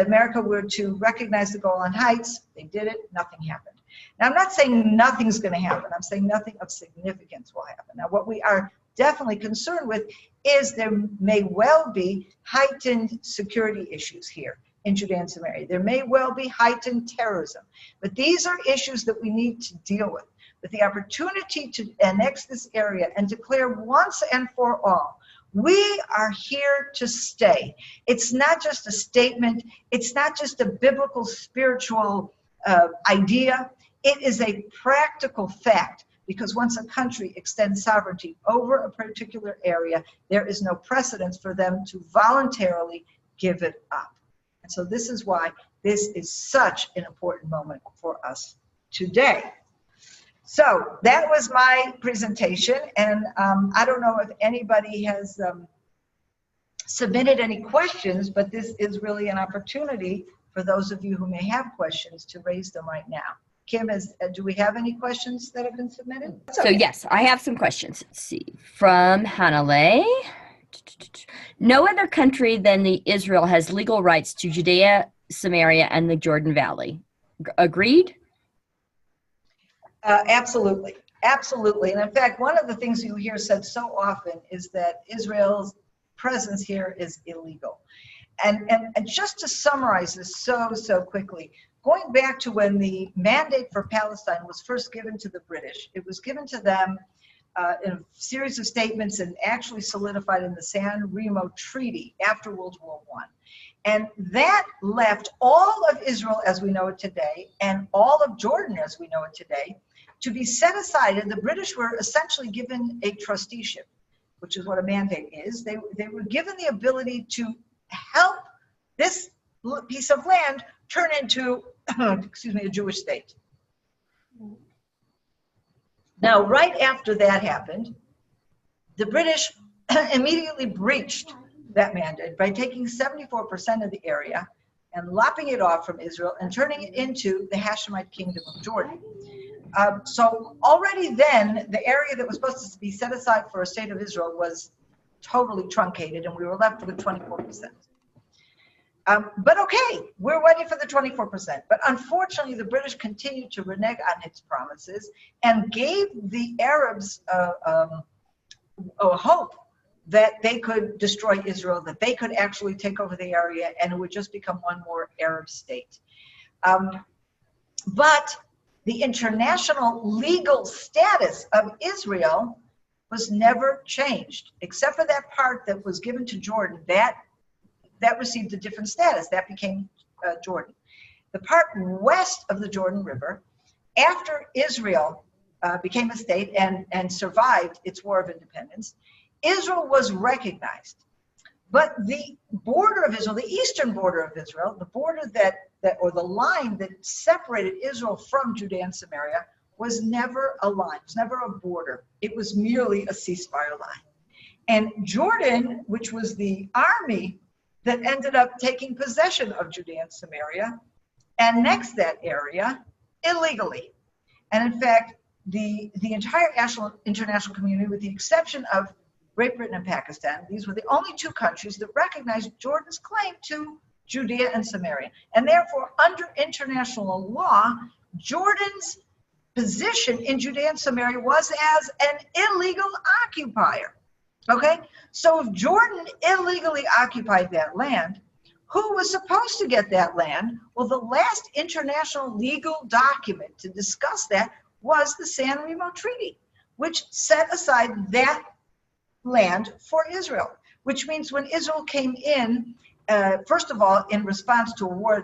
America were to recognize the Golan Heights, they did it, nothing happened. Now, I'm not saying nothing's going to happen. I'm saying nothing of significance will happen. Now, what we are definitely concerned with is there may well be heightened security issues here in Judea and Samaria. There may well be heightened terrorism. But these are issues that we need to deal with. With the opportunity to annex this area and declare once and for all, we are here to stay. It's not just a statement. It's not just a biblical, spiritual idea. It is a practical fact, because once a country extends sovereignty over a particular area, there is no precedence for them to voluntarily give it up. And so this is why this is such an important moment for us today. So that was my presentation, and I don't know if anybody has submitted any questions, but this is really an opportunity for those of you who may have questions to raise them right now. Kim, do we have any questions that have been submitted? So yes, I have some questions. Let's see. From Hannele. No other country than Israel has legal rights to Judea, Samaria, and the Jordan Valley. Agreed? Absolutely. Absolutely. And in fact, one of the things you hear said so often is that Israel's presence here is illegal. And just to summarize this so quickly, going back to when the mandate for Palestine was first given to the British, it was given to them in a series of statements and actually solidified in the San Remo Treaty after World War I. And that left all of Israel as we know it today and all of Jordan as we know it today to be set aside. And the British were essentially given a trusteeship, which is what a mandate is. They were given the ability to help this piece of land turn into, excuse me, a Jewish state. Now, right after that happened, the British immediately breached that mandate by taking 74% of the area and lopping it off from Israel and turning it into the Hashemite Kingdom of Jordan. So already then, the area that was supposed to be set aside for a state of Israel was totally truncated, and we were left with 24%. But okay, we're waiting for the 24%. But unfortunately, the British continued to renege on its promises and gave the Arabs a hope that they could destroy Israel, that they could actually take over the area, and it would just become one more Arab state. But the international legal status of Israel was never changed, except for that part that was given to Jordan. That received a different status. That became Jordan. The part west of the Jordan River, after Israel became a state and survived its war of independence, Israel was recognized. But the border of Israel, the eastern border of Israel, the border or the line that separated Israel from Judea and Samaria was never a line, it was never a border. It was merely a ceasefire line. And Jordan, which was the army that ended up taking possession of Judea and Samaria, annexed that area illegally. And in fact, the entire international community, with the exception of Great Britain and Pakistan, these were the only two countries that recognized Jordan's claim to Judea and Samaria. And therefore, under international law, Jordan's position in Judea and Samaria was as an illegal occupier. Okay? So if Jordan illegally occupied that land, who was supposed to get that land? Well, the last international legal document to discuss that was the San Remo Treaty, which set aside that land for Israel, which means when Israel came in, first of all, in response to a war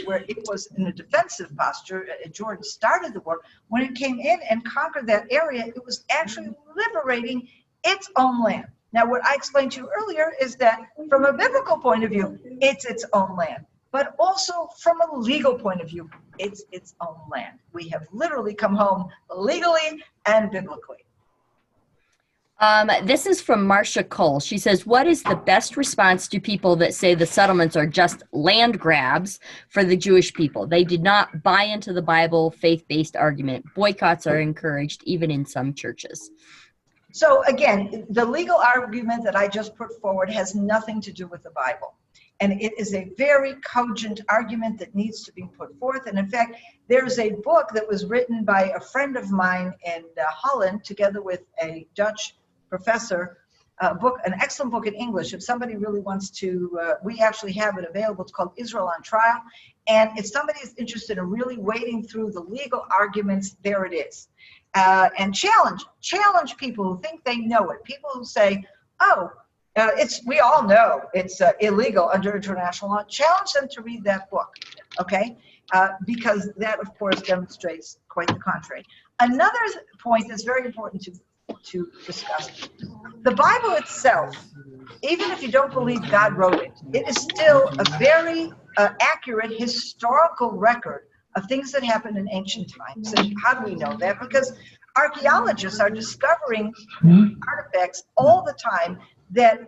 where it was in a defensive posture, Jordan started the war. When it came in and conquered that area, it was actually liberating its own land. Now, what I explained to you earlier is that from a biblical point of view, it's its own land. but also from a legal point of view, it's its own land. We have literally come home legally and biblically. This is from Marcia Cole. She says, what is the best response to people that say the settlements are just land grabs for the Jewish people? They did not buy into the Bible faith-based argument. Boycotts are encouraged, even in some churches. So again, the legal argument that I just put forward has nothing to do with the Bible. And it is a very cogent argument that needs to be put forth. And in fact, there's a book that was written by a friend of mine in Holland, together with a Dutch professor, an excellent book in English. If somebody really wants to, we actually have it available. It's called Israel on Trial. And if somebody is interested in really wading through the legal arguments, there it is. And challenge people who think they know it. People who say, oh, we all know it's illegal under international law. Challenge them to read that book, okay? Because that, of course, demonstrates quite the contrary. Another point that's very important to discuss. The Bible itself, even if you don't believe God wrote it, it is still a very accurate historical record of things that happened in ancient times. And how do we know that? Because archaeologists are discovering artifacts all the time that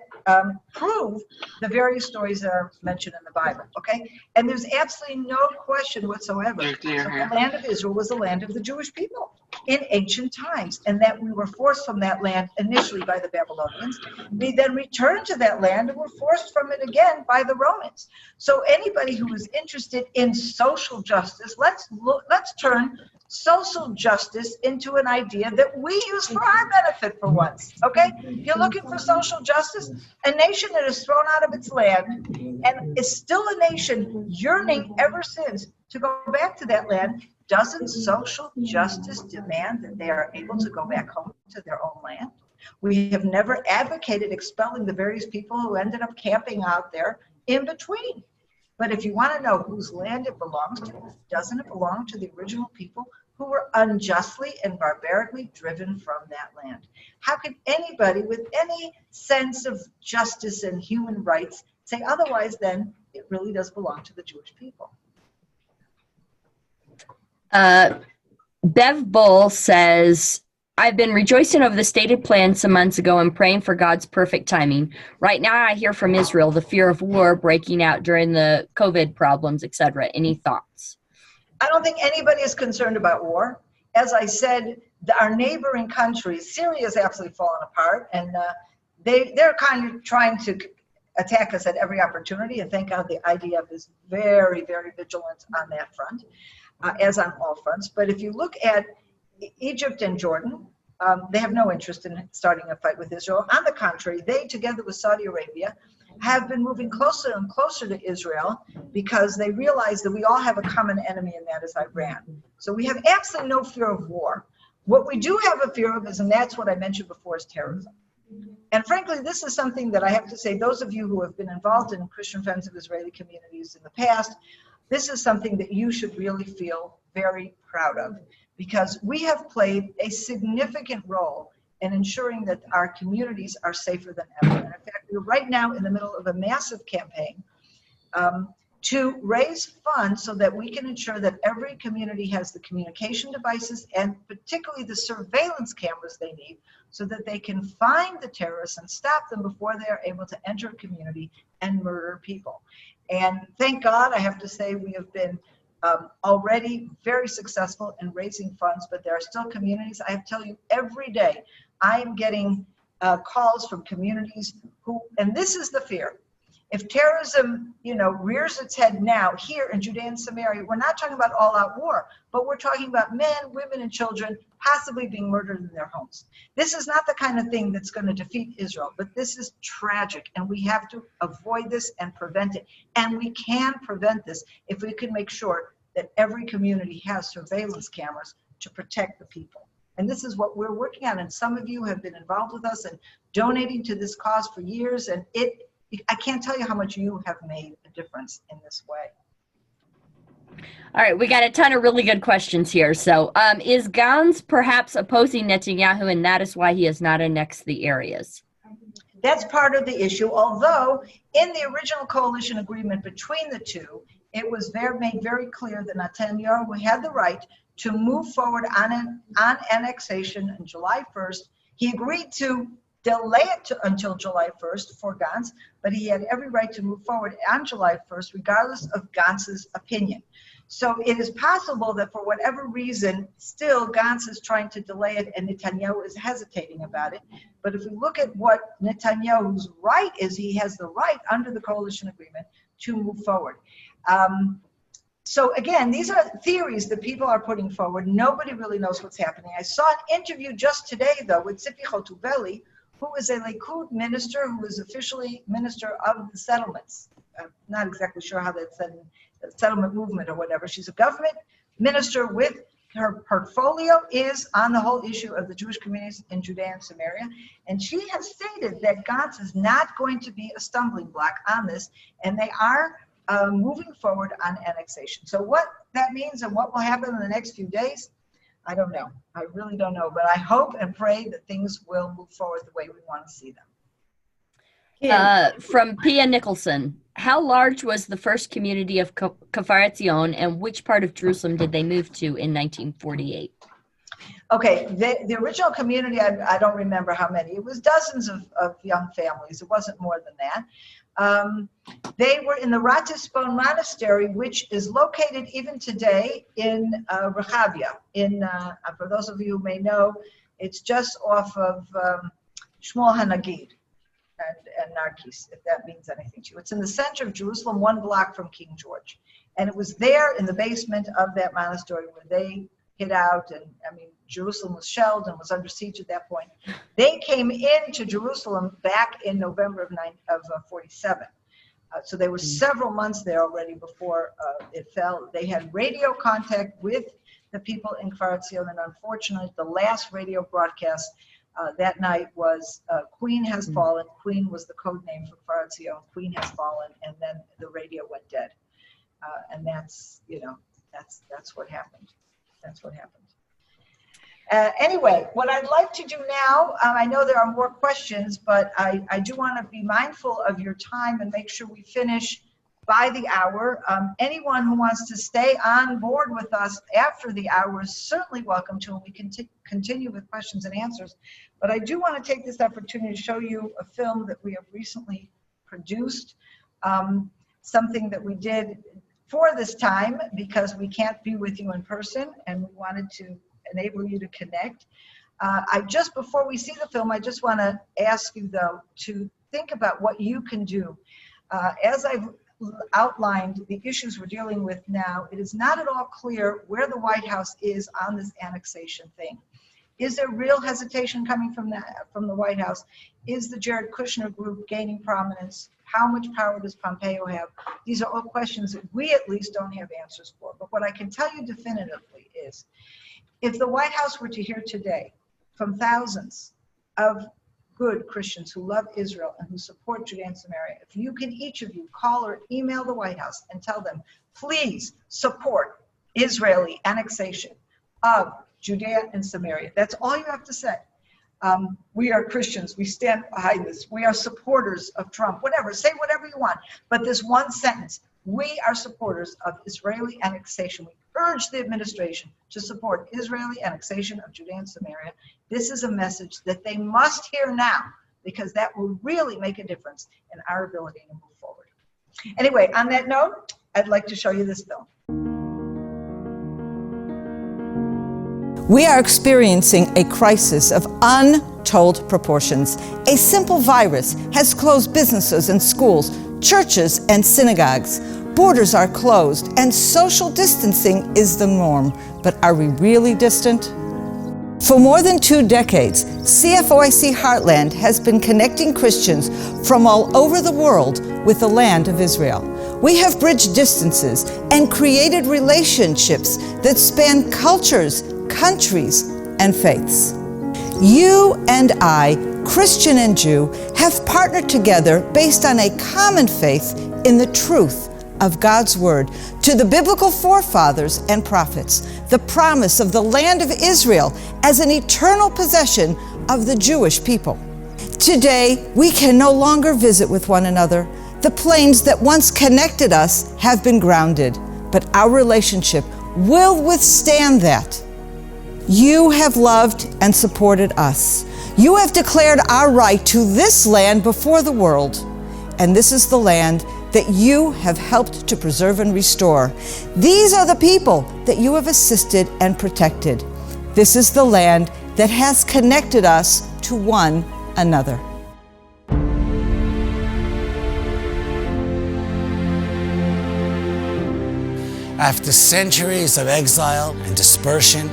prove the various stories that are mentioned in the Bible, okay? And there's absolutely no question whatsoever that the land of Israel was the land of the Jewish people in ancient times, and that we were forced from that land initially by the Babylonians. We then returned to that land and were forced from it again by the Romans. So anybody who is interested in social justice, let's turn social justice into an idea that we use for our benefit for once, okay? You're looking for social justice? A nation that is thrown out of its land and is still a nation yearning ever since to go back to that land. Doesn't social justice demand that they are able to go back home to their own land? We have never advocated expelling the various people who ended up camping out there in between. But if you want to know whose land it belongs to, doesn't it belong to the original people who were unjustly and barbarically driven from that land? How could anybody with any sense of justice and human rights say otherwise? Then it really does belong to the Jewish people. Bev Bull says, I've been rejoicing over the stated plan some months ago and praying for God's perfect timing. Right now I hear from Israel the fear of war breaking out during the COVID problems, etc. Any thoughts? I don't think anybody is concerned about war. As I said, our neighboring countries, Syria is absolutely fallen apart, and they're kind of trying to attack us at every opportunity, and thank God the IDF is very, very vigilant on that front, as on all fronts. But if you look at Egypt and Jordan, they have no interest in starting a fight with Israel. On the contrary, they, together with Saudi Arabia, have been moving closer and closer to Israel because they realize that we all have a common enemy, and that is Iran. So we have absolutely no fear of war. What we do have a fear of is, and that's what I mentioned before, is terrorism. And frankly, this is something that I have to say, those of you who have been involved in Christian Friends of Israeli communities in the past, this is something that you should really feel very proud of, because we have played a significant role in ensuring that our communities are safer than ever. And in fact, we're right now in the middle of a massive campaign to raise funds so that we can ensure that every community has the communication devices and particularly the surveillance cameras they need so that they can find the terrorists and stop them before they are able to enter a community and murder people. And thank God, I have to say, we have been already very successful in raising funds, but there are still communities. I have to tell you, every day I am getting calls from communities who, and this is the fear, if terrorism, rears its head now here in Judea and Samaria, we're not talking about all-out war, but we're talking about men, women, and children possibly being murdered in their homes. This is not the kind of thing that's going to defeat Israel, but this is tragic, and we have to avoid this and prevent it. And we can prevent this if we can make sure that every community has surveillance cameras to protect the people. And this is what we're working on, and some of you have been involved with us and donating to this cause for years, and I can't tell you how much you have made a difference in this way. All right, we got a ton of really good questions here. So is Gantz perhaps opposing Netanyahu, and that is why he has not annexed the areas? That's part of the issue, although in the original coalition agreement between the two, it was made very clear that Netanyahu had the right to move forward on annexation on July 1st. He agreed to delay it until July 1st for Gantz, but he had every right to move forward on July 1st, regardless of Gantz's opinion. So it is possible that for whatever reason, still Gantz is trying to delay it and Netanyahu is hesitating about it. But if we look at what Netanyahu's right is, he has the right under the coalition agreement to move forward. So again, these are theories that people are putting forward. Nobody really knows what's happening. I saw an interview just today, though, with Tzipi Chotubeli, who is a Likud minister who is officially minister of the settlements. I'm not exactly sure how that's said, the settlement movement or whatever. She's a government minister with her portfolio is on the whole issue of the Jewish communities in Judea and Samaria. And she has stated that Gantz is not going to be a stumbling block on this, and they are moving forward on annexation. So what that means and what will happen in the next few days, I don't know. I really don't know, but I hope and pray that things will move forward the way we want to see them. From Pia Nicholson, how large was the first community of Kfar Etzion, and which part of Jerusalem did they move to in 1948? Okay, the original community, I don't remember how many. It was dozens of young families. It wasn't more than that. They were in the Ratisbon Monastery, which is located even today in Rehavia. For those of you who may know, it's just off of Shmuel HaNagid and Narkis, if that means anything to you. It's in the center of Jerusalem, 1 block from King George. And it was there in the basement of that monastery where they hid out, and I mean, Jerusalem was shelled and was under siege at that point. They came into Jerusalem back in November of 47. So they were several months there already before it fell. They had radio contact with the people in Kfar Etzion, and unfortunately, the last radio broadcast that night was Queen Has Fallen. Queen was the code name for Kfar Etzion. Queen has fallen, and then the radio went dead. And that's, that's what happened. That's what happened. Anyway, what I'd like to do now, I know there are more questions, but I do want to be mindful of your time and make sure we finish by the hour. Anyone who wants to stay on board with us after the hour is certainly welcome to, and we can continue with questions and answers. But I do want to take this opportunity to show you a film that we have recently produced, something that we did for this time because we can't be with you in person, and we wanted to enable you to connect. Before we see the film, I just want to ask you, though, to think about what you can do. As I've outlined the issues we're dealing with now, it is not at all clear where the White House is on this annexation thing. Is there real hesitation coming from the White House? Is the Jared Kushner group gaining prominence? How much power does Pompeo have? These are all questions that we at least don't have answers for. But what I can tell you definitively is, if the White House were to hear today from thousands of good Christians who love Israel and who support Judea and Samaria, if you can, each of you, call or email the White House and tell them, please support Israeli annexation of Judea and Samaria. That's all you have to say. We are Christians. We stand behind this. We are supporters of Trump. Whatever. Say whatever you want. But this one sentence, we are supporters of Israeli annexation. We urge the administration to support Israeli annexation of Judea and Samaria. This is a message that they must hear now, because that will really make a difference in our ability to move forward. Anyway, on that note, I'd like to show you this film. We are experiencing a crisis of untold proportions. A simple virus has closed businesses and schools, churches and synagogues. Borders are closed and social distancing is the norm. But are we really distant? For more than 2 decades, CFOIC Heartland has been connecting Christians from all over the world with the land of Israel. We have bridged distances and created relationships that span cultures, countries, and faiths. You and I, Christian and Jew, have partnered together based on a common faith in the truth of God's Word, to the biblical forefathers and prophets, the promise of the land of Israel as an eternal possession of the Jewish people. Today, we can no longer visit with one another. The planes that once connected us have been grounded, but our relationship will withstand that. You have loved and supported us. You have declared our right to this land before the world, and this is the land that you have helped to preserve and restore. These are the people that you have assisted and protected. This is the land that has connected us to one another. After centuries of exile and dispersion,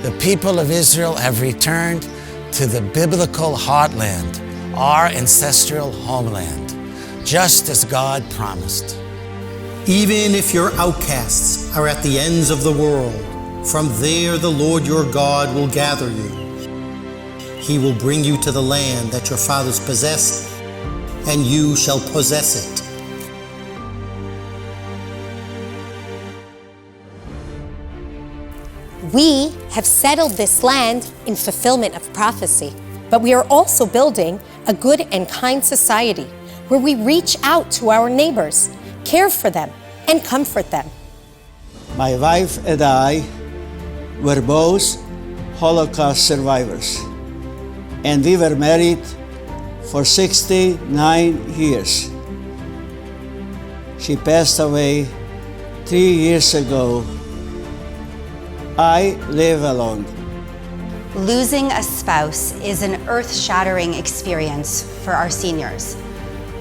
the people of Israel have returned to the biblical heartland, our ancestral homeland, just as God promised. Even if your outcasts are at the ends of the world, from there the Lord your God will gather you. He will bring you to the land that your fathers possessed, and you shall possess it. We have settled this land in fulfillment of prophecy, but we are also building a good and kind society where we reach out to our neighbors, care for them, and comfort them. My wife and I were both Holocaust survivors, and we were married for 69 years. She passed away 3 years ago. I live alone. Losing a spouse is an earth-shattering experience for our seniors.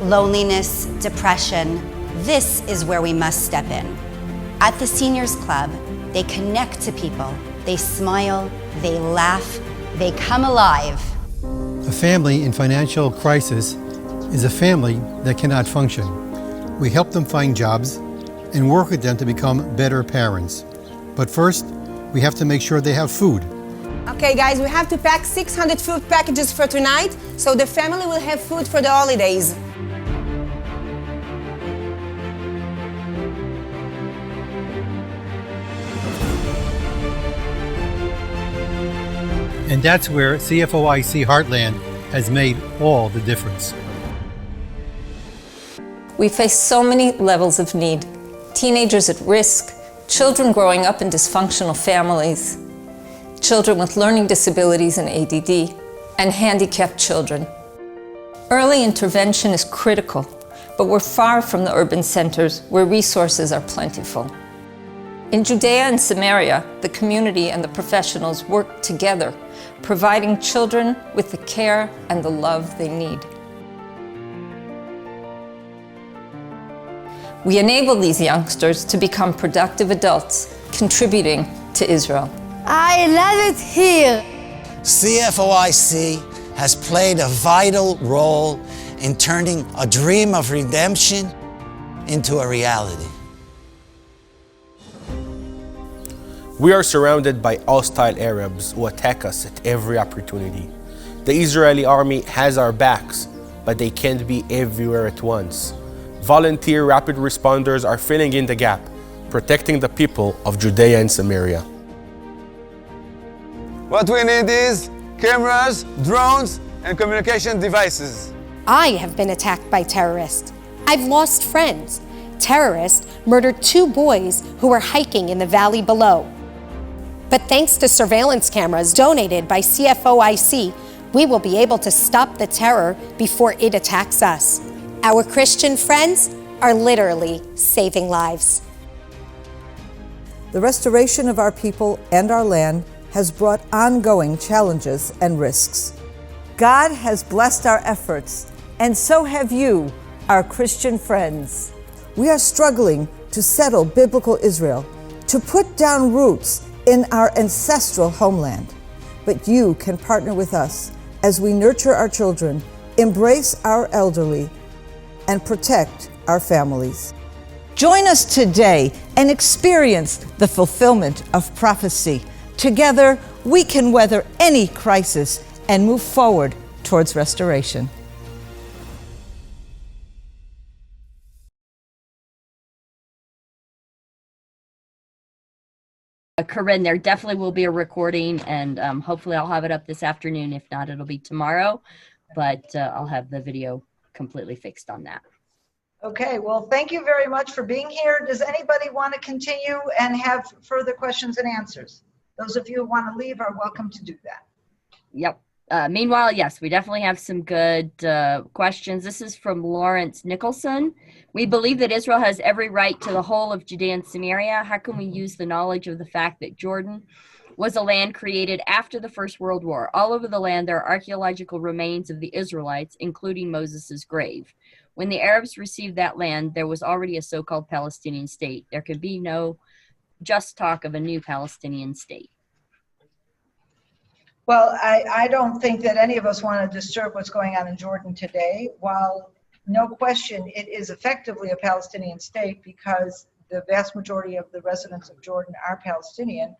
Loneliness, depression, this is where we must step in. At the Seniors Club, they connect to people, they smile, they laugh, they come alive. A family in financial crisis is a family that cannot function. We help them find jobs and work with them to become better parents. But first, we have to make sure they have food. Okay guys, we have to pack 600 food packages for tonight, so the family will have food for the holidays. And that's where CFOIC Heartland has made all the difference. We face so many levels of need. Teenagers at risk, children growing up in dysfunctional families, children with learning disabilities and ADD, and handicapped children. Early intervention is critical, but we're far from the urban centers where resources are plentiful. In Judea and Samaria, the community and the professionals work together, providing children with the care and the love they need. We enable these youngsters to become productive adults, contributing to Israel. I love it here. CFOIC has played a vital role in turning a dream of redemption into a reality. We are surrounded by hostile Arabs who attack us at every opportunity. The Israeli army has our backs, but they can't be everywhere at once. Volunteer rapid responders are filling in the gap, protecting the people of Judea and Samaria. What we need is cameras, drones, and communication devices. I have been attacked by terrorists. I've lost friends. Terrorists murdered 2 boys who were hiking in the valley below. But thanks to surveillance cameras donated by CFOIC, we will be able to stop the terror before it attacks us. Our Christian friends are literally saving lives. The restoration of our people and our land has brought ongoing challenges and risks. God has blessed our efforts, and so have you, our Christian friends. We are struggling to settle biblical Israel, to put down roots in our ancestral homeland. But you can partner with us as we nurture our children, embrace our elderly, and protect our families. Join us today and experience the fulfillment of prophecy. Together, we can weather any crisis and move forward towards restoration. Corinne, there definitely will be a recording, and hopefully I'll have it up this afternoon. If not, it'll be tomorrow. but I'll have the video completely fixed on that. Okay, well, thank you very much for being here. Does anybody want to continue and have further questions and answers? Those of you who want to leave are welcome to do that. Yep. Meanwhile, yes, we definitely have some good questions. This is from Lawrence Nicholson. We believe that Israel has every right to the whole of Judea and Samaria. How can we use the knowledge of the fact that Jordan was a land created after the First World War? All over the land, there are archaeological remains of the Israelites, including Moses' grave. When the Arabs received that land, there was already a so-called Palestinian state. There could be no just talk of a new Palestinian state. Well, I don't think that any of us want to disturb what's going on in Jordan today. While no question it is effectively a Palestinian state because the vast majority of the residents of Jordan are Palestinian,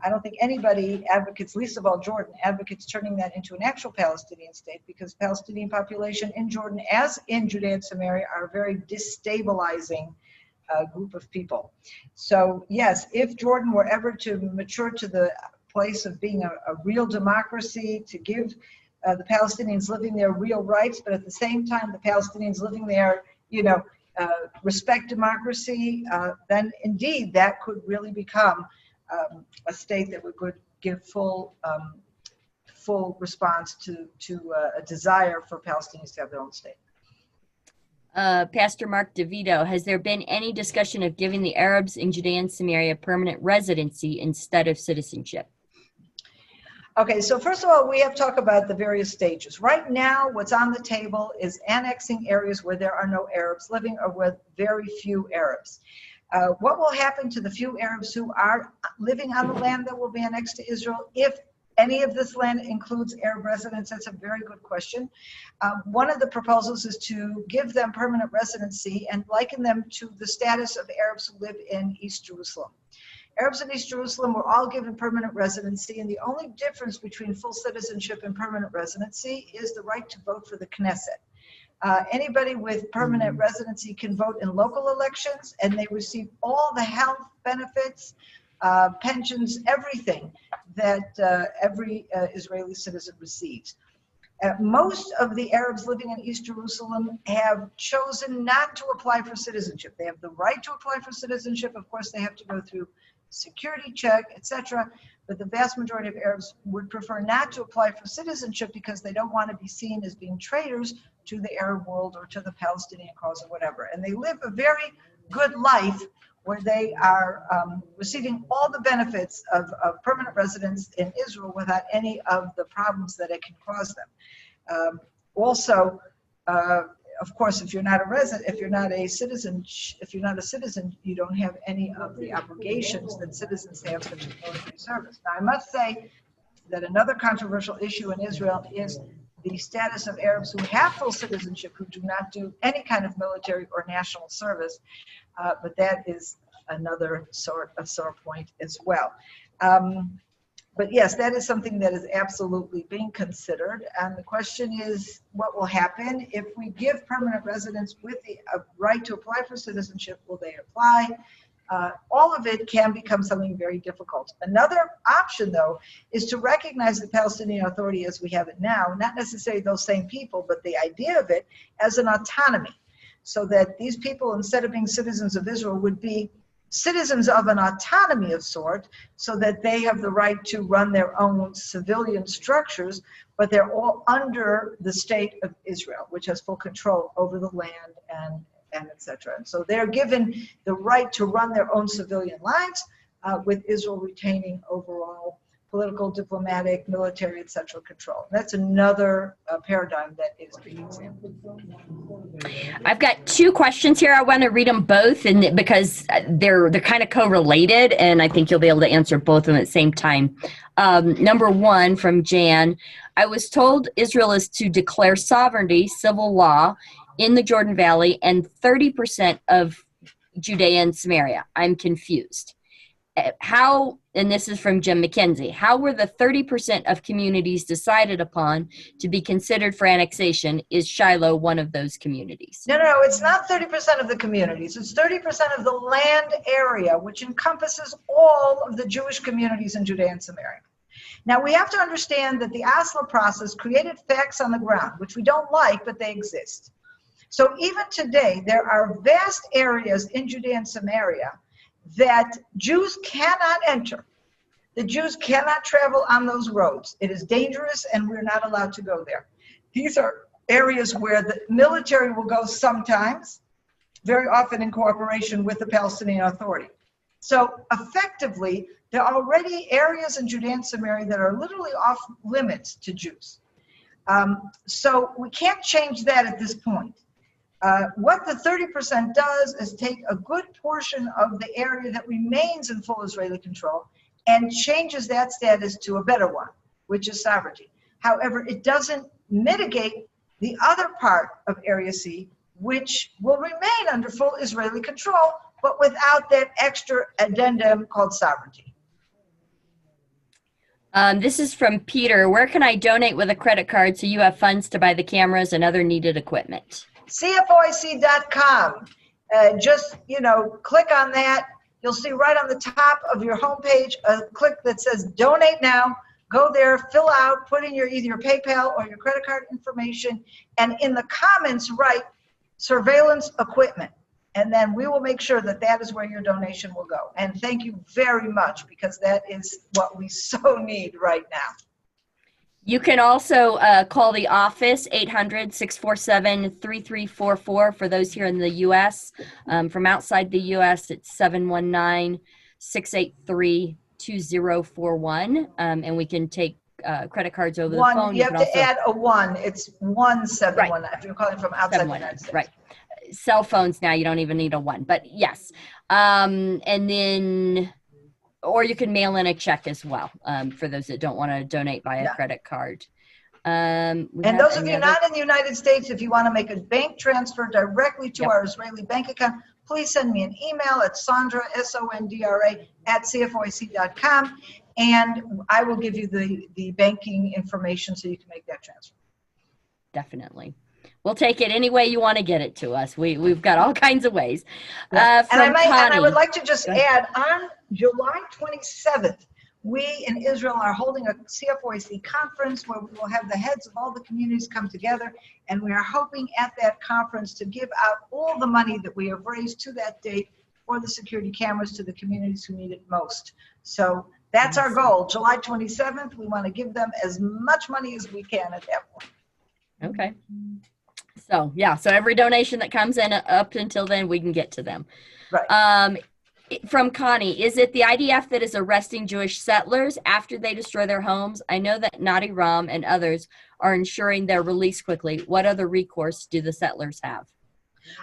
I don't think anybody advocates, least of all Jordan, advocates turning that into an actual Palestinian state, because Palestinian population in Jordan, as in Judea and Samaria, are a very destabilizing group of people. So yes, if Jordan were ever to mature to the place of being a real democracy, to give the Palestinians living there real rights, but at the same time the Palestinians living there, respect democracy, then indeed that could really become a state that would give full response to a desire for Palestinians to have their own state. Pastor Mark DeVito, has there been any discussion of giving the Arabs in Judea and Samaria permanent residency instead of citizenship? Okay, so first of all, we have to talk about the various stages. Right now, what's on the table is annexing areas where there are no Arabs living or with very few Arabs. What will happen to the few Arabs who are living on the land that will be annexed to Israel if any of this land includes Arab residents? That's a very good question. One of the proposals is to give them permanent residency and liken them to the status of Arabs who live in East Jerusalem. Arabs in East Jerusalem were all given permanent residency, and the only difference between full citizenship and permanent residency is the right to vote for the Knesset. Anybody with permanent residency can vote in local elections, and they receive all the health benefits, pensions, everything that every Israeli citizen receives. Most of the Arabs living in East Jerusalem have chosen not to apply for citizenship. They have the right to apply for citizenship. Of course, they have to go through security check, etc. But the vast majority of Arabs would prefer not to apply for citizenship because they don't want to be seen as being traitors to the Arab world or to the Palestinian cause or whatever. And they live a very good life where they are receiving all the benefits of permanent residence in Israel without any of the problems that it can cause them. Also, of course, if you're not a resident, if you're not a citizen, you don't have any of the obligations that citizens have, such as military service. Now, I must say that another controversial issue in Israel is the status of Arabs who have full citizenship who do not do any kind of military or national service, but that is another sore point as well. But yes, that is something that is absolutely being considered. And the question is, what will happen if we give permanent residents with the right to apply for citizenship? Will they apply? All of it can become something very difficult. Another option, though, is to recognize the Palestinian Authority as we have it now, not necessarily those same people, but the idea of it as an autonomy, so that these people, instead of being citizens of Israel, would be citizens of an autonomy of sort, so that they have the right to run their own civilian structures, but they're all under the state of Israel, which has full control over the land and etc. And so they're given the right to run their own civilian lives, with Israel retaining overall political, diplomatic, military, etc. control. That's another paradigm that is being examined. I've got two questions here. I want to read them both, and because they're kind of correlated, and I think you'll be able to answer both of them at the same time. Number one from Jan, I was told Israel is to declare sovereignty, civil law, in the Jordan Valley and 30% of Judea and Samaria. I'm confused. How, and this is from Jim McKenzie, how were the 30% of communities decided upon to be considered for annexation? Is Shiloh one of those communities? No, it's not 30% of the communities. It's 30% of the land area, which encompasses all of the Jewish communities in Judea and Samaria. Now, we have to understand that the Oslo process created facts on the ground, which we don't like, but they exist. So even today, there are vast areas in Judea and Samaria that Jews cannot enter. The Jews cannot travel on those roads. It is dangerous, and we're not allowed to go there. These are areas where the military will go sometimes, very often in cooperation with the Palestinian Authority. So effectively, there are already areas in Judea and Samaria that are literally off limits to Jews. So we can't change that at this point. What the 30% does is take a good portion of the area that remains in full Israeli control and changes that status to a better one, which is sovereignty. However, it doesn't mitigate the other part of Area C, which will remain under full Israeli control, but without that extra addendum called sovereignty. This is from Peter. Where can I donate with a credit card so you have funds to buy the cameras and other needed equipment? CFOIC.com. Just, click on that. You'll see right on the top of your homepage a click that says donate now. Go there, fill out, put in either your PayPal or your credit card information, and in the comments write surveillance equipment. And then we will make sure that that is where your donation will go. And thank you very much, because that is what we so need right now. You can also call the office, 800-647-3344 for those here in the U.S. From outside the U.S., it's 719-683-2041. And we can take credit cards over the phone. You have to add a 1. It's 1719 right. if you're calling from outside the United States. Right. Cell phones now, you don't even need a 1. But yes. And then... Or you can mail in a check as well, for those that don't want to donate by a credit card. And those of you not in the United States, if you want to make a bank transfer directly to our Israeli bank account, please send me an email at Sondra, Sondra, @CFOIC.com, and I will give you the banking information so you can make that transfer. Definitely. We'll take it any way you want to get it to us. We've got all kinds of ways. And I would like to just add, on July 27th, we in Israel are holding a CFOIC conference where we will have the heads of all the communities come together, and we are hoping at that conference to give out all the money that we have raised to that date for the security cameras to the communities who need it most. So that's our goal. July 27th, we want to give them as much money as we can at that point. Okay. So so every donation that comes in up until then, we can get to them. Right. From Connie, is it the IDF that is arresting Jewish settlers after they destroy their homes? I know that Nati Ram and others are ensuring their release quickly. What other recourse do the settlers have?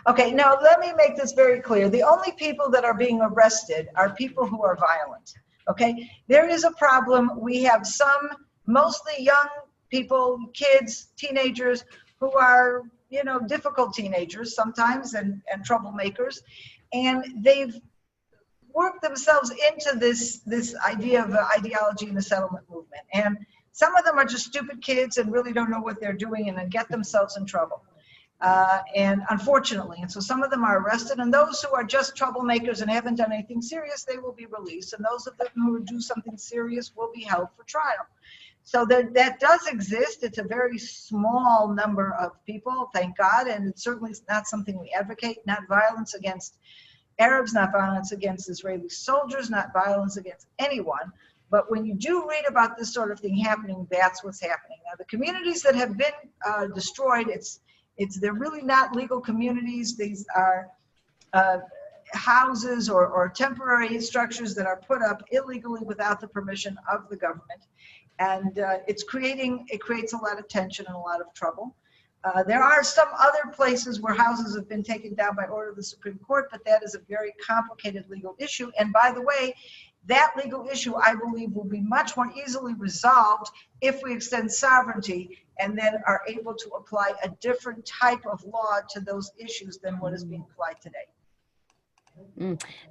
Okay, now let me make this very clear. The only people that are being arrested are people who are violent. Okay, there is a problem. We have some mostly young people, kids, teenagers who are, difficult teenagers sometimes and troublemakers, and they've worked themselves into this idea of ideology in the settlement movement. And some of them are just stupid kids and really don't know what they're doing and then get themselves in trouble. And unfortunately, and so some of them are arrested, and those who are just troublemakers and haven't done anything serious, they will be released. And those of them who do something serious will be held for trial. So that does exist. It's a very small number of people, thank God, and it's certainly not something we advocate, not violence against Arabs, not violence against Israeli soldiers, not violence against anyone. But when you do read about this sort of thing happening, that's what's happening. Now, the communities that have been destroyed, they're really not legal communities. These are houses or temporary structures that are put up illegally without the permission of the government. And it creates a lot of tension and a lot of trouble. There are some other places where houses have been taken down by order of the Supreme Court, but that is a very complicated legal issue. And by the way, that legal issue, I believe, will be much more easily resolved if we extend sovereignty and then are able to apply a different type of law to those issues than what is being applied today.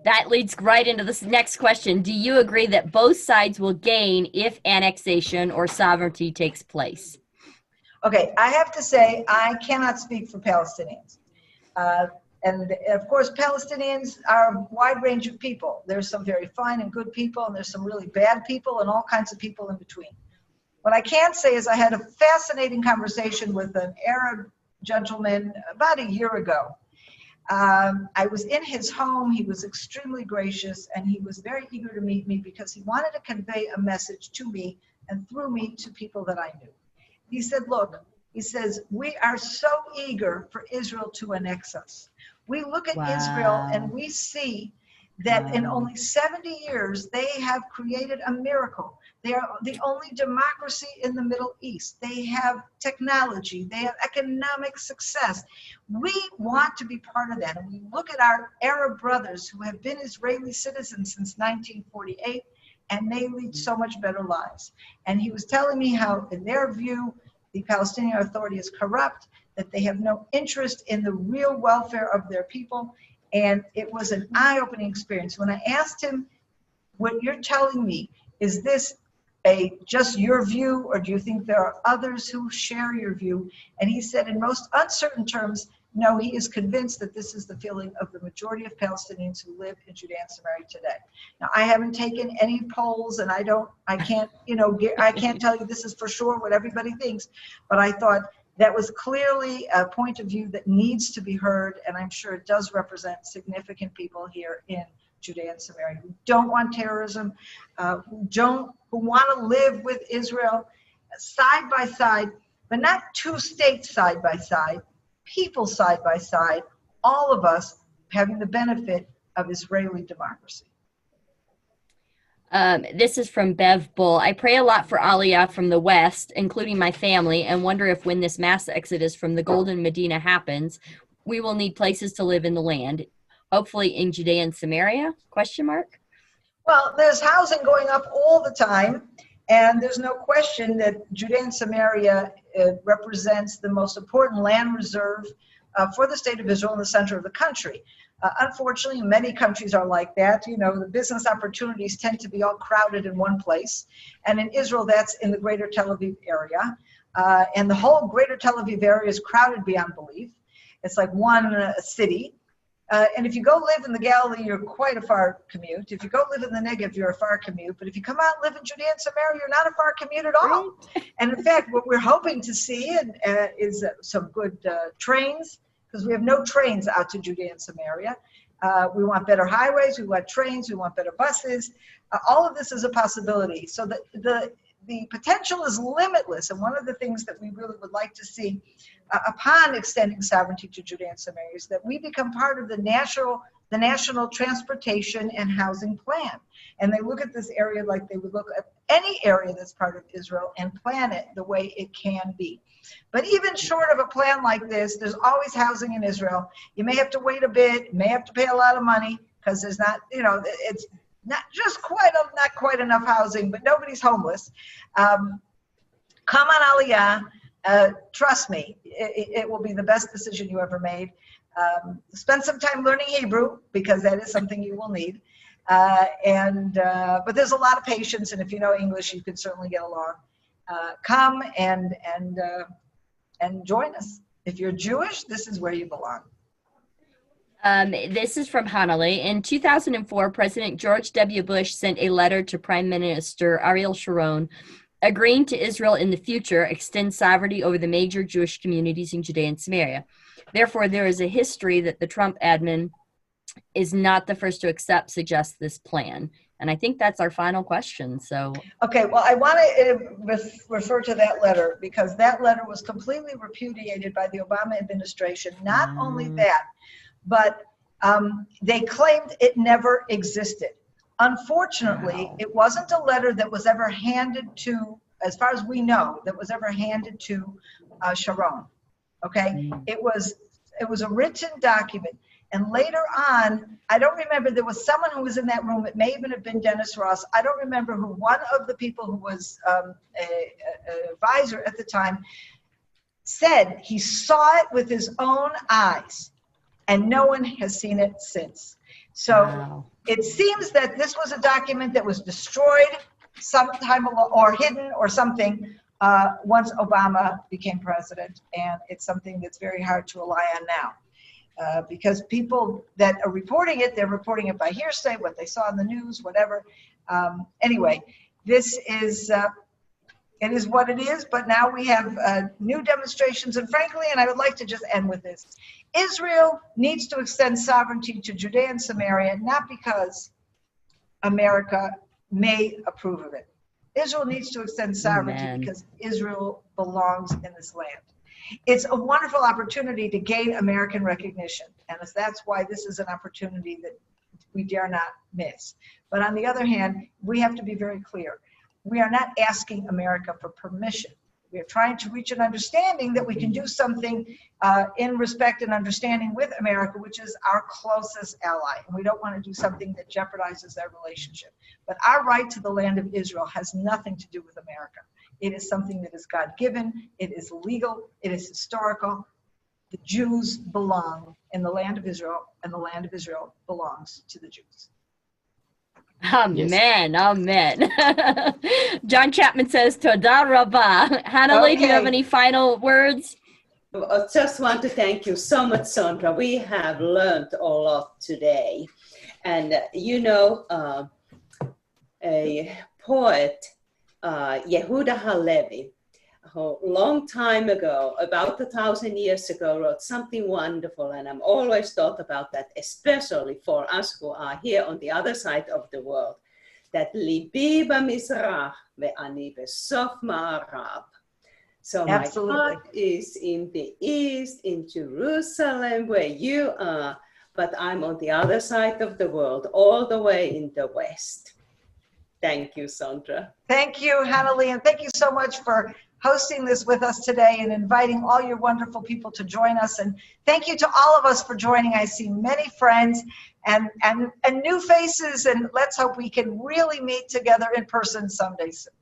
That leads right into this next question. Do you agree that both sides will gain if annexation or sovereignty takes place? Okay, I have to say I cannot speak for Palestinians. And of course, Palestinians are a wide range of people. There's some very fine and good people, and there's some really bad people, and all kinds of people in between. What I can say is I had a fascinating conversation with an Arab gentleman about a year ago. I was in his home. He was extremely gracious, and he was very eager to meet me because he wanted to convey a message to me and through me to people that I knew. He said, look, he says, we are so eager for Israel to annex us. We look at Israel and we see that in only 70 years, they have created a miracle. They are the only democracy in the Middle East. They have technology. They have economic success. We want to be part of that. And we look at our Arab brothers who have been Israeli citizens since 1948, and they lead so much better lives. And he was telling me how, in their view, the Palestinian Authority is corrupt, that they have no interest in the real welfare of their people. And it was an eye-opening experience. When I asked him, what you're telling me, is this just your view, or do you think there are others who share your view? And he said, in most uncertain terms, no, he is convinced that this is the feeling of the majority of Palestinians who live in Judea and Samaria today. Now, I haven't taken any polls, and I can't tell you this is for sure what everybody thinks, but I thought that was clearly a point of view that needs to be heard, and I'm sure it does represent significant people here in Judea and Samaria who don't want terrorism, who want to live with Israel side by side, but not two states side by side, people side by side, all of us having the benefit of Israeli democracy. This is from Bev Bull. I pray a lot for Aliyah from the West, including my family, and wonder if when this mass exodus from the Golden Medina happens, we will need places to live in the land, hopefully in Judea and Samaria, ? Well, there's housing going up all the time, and there's no question that Judea and Samaria represents the most important land reserve for the state of Israel in the center of the country. Unfortunately, many countries are like that. You know, the business opportunities tend to be all crowded in one place. And in Israel, that's in the greater Tel Aviv area. And the whole greater Tel Aviv area is crowded beyond belief. It's like one city. And if you go live in the Galilee, you're quite a far commute. If you go live in the Negev, you're a far commute. But if you come out and live in Judea and Samaria, you're not a far commute at all. And in fact, what we're hoping to see is some good trains, because we have no trains out to Judea and Samaria. We want better highways, we want trains, we want better buses. All of this is a possibility. So the potential is limitless. And one of the things that we really would like to see upon extending sovereignty to Judea and Samaria is that we become part of the national transportation and housing plan. And they look at this area like they would look at any area that's part of Israel and plan it the way it can be. But even short of a plan like this, there's always housing in Israel. You may have to wait a bit, you may have to pay a lot of money, because there's not, it's not quite enough housing, but nobody's homeless. Come on Aliyah, trust me, it will be the best decision you ever made. Spend some time learning Hebrew, because that is something you will need. But there's a lot of patience, and if you know English, you can certainly get along. Come and join us. If you're Jewish, this is where you belong. This is from Hannele. In 2004, President George W. Bush sent a letter to Prime Minister Ariel Sharon agreeing to Israel in the future extend sovereignty over the major Jewish communities in Judea and Samaria. Therefore, there is a history that the Trump admin is not the first to suggest this plan. And I think that's our final question. So, okay, well, I want to refer to that letter, because that letter was completely repudiated by the Obama administration. Not only that, but they claimed it never existed. Unfortunately, it wasn't a letter that was ever handed to, as far as we know, that was ever handed to Sharon. Okay, it was a written document. And later on, I don't remember, there was someone who was in that room, it may even have been Dennis Ross, I don't remember who, one of the people who was an advisor at the time, said he saw it with his own eyes, and no one has seen it since. So it seems that this was a document that was destroyed sometime or hidden or something once Obama became president, and it's something that's very hard to rely on now. because people that are reporting it, they're reporting it by hearsay, what they saw in the news, whatever. Anyway, this is, it is what it is, but now we have new demonstrations, and frankly, and I would like to just end with this, Israel needs to extend sovereignty to Judea and Samaria, not because America may approve of it. Israel needs to extend sovereignty because Israel belongs in this land. It's a wonderful opportunity to gain American recognition, and that's why this is an opportunity that we dare not miss. But on the other hand, we have to be very clear. We are not asking America for permission. We are trying to reach an understanding that we can do something in respect and understanding with America, which is our closest ally. And we don't want to do something that jeopardizes that relationship. But our right to the land of Israel has nothing to do with America. It is something that is God-given, it is legal, it is historical. The Jews belong in the land of Israel, and the land of Israel belongs to the Jews. Amen, yes. Amen. John Chapman says, Toda Rabbah. Hannele, do you have any final words? I just want to thank you so much, Sondra. We have learned a lot today. And you know, a poet, Yehuda Halevi, a long time ago, about 1,000 years ago, wrote something wonderful, and I'm always thought about that, especially for us who are here on the other side of the world, that Libi b'mizrach ve'ani b'sof ma'arav. So Absolutely. My heart is in the east, in Jerusalem, where you are, but I'm on the other side of the world, all the way in the west. Thank you, Sondra. Thank you, Hannele, and thank you so much for hosting this with us today and inviting all your wonderful people to join us. And thank you to all of us for joining. I see many friends and new faces, and let's hope we can really meet together in person someday soon.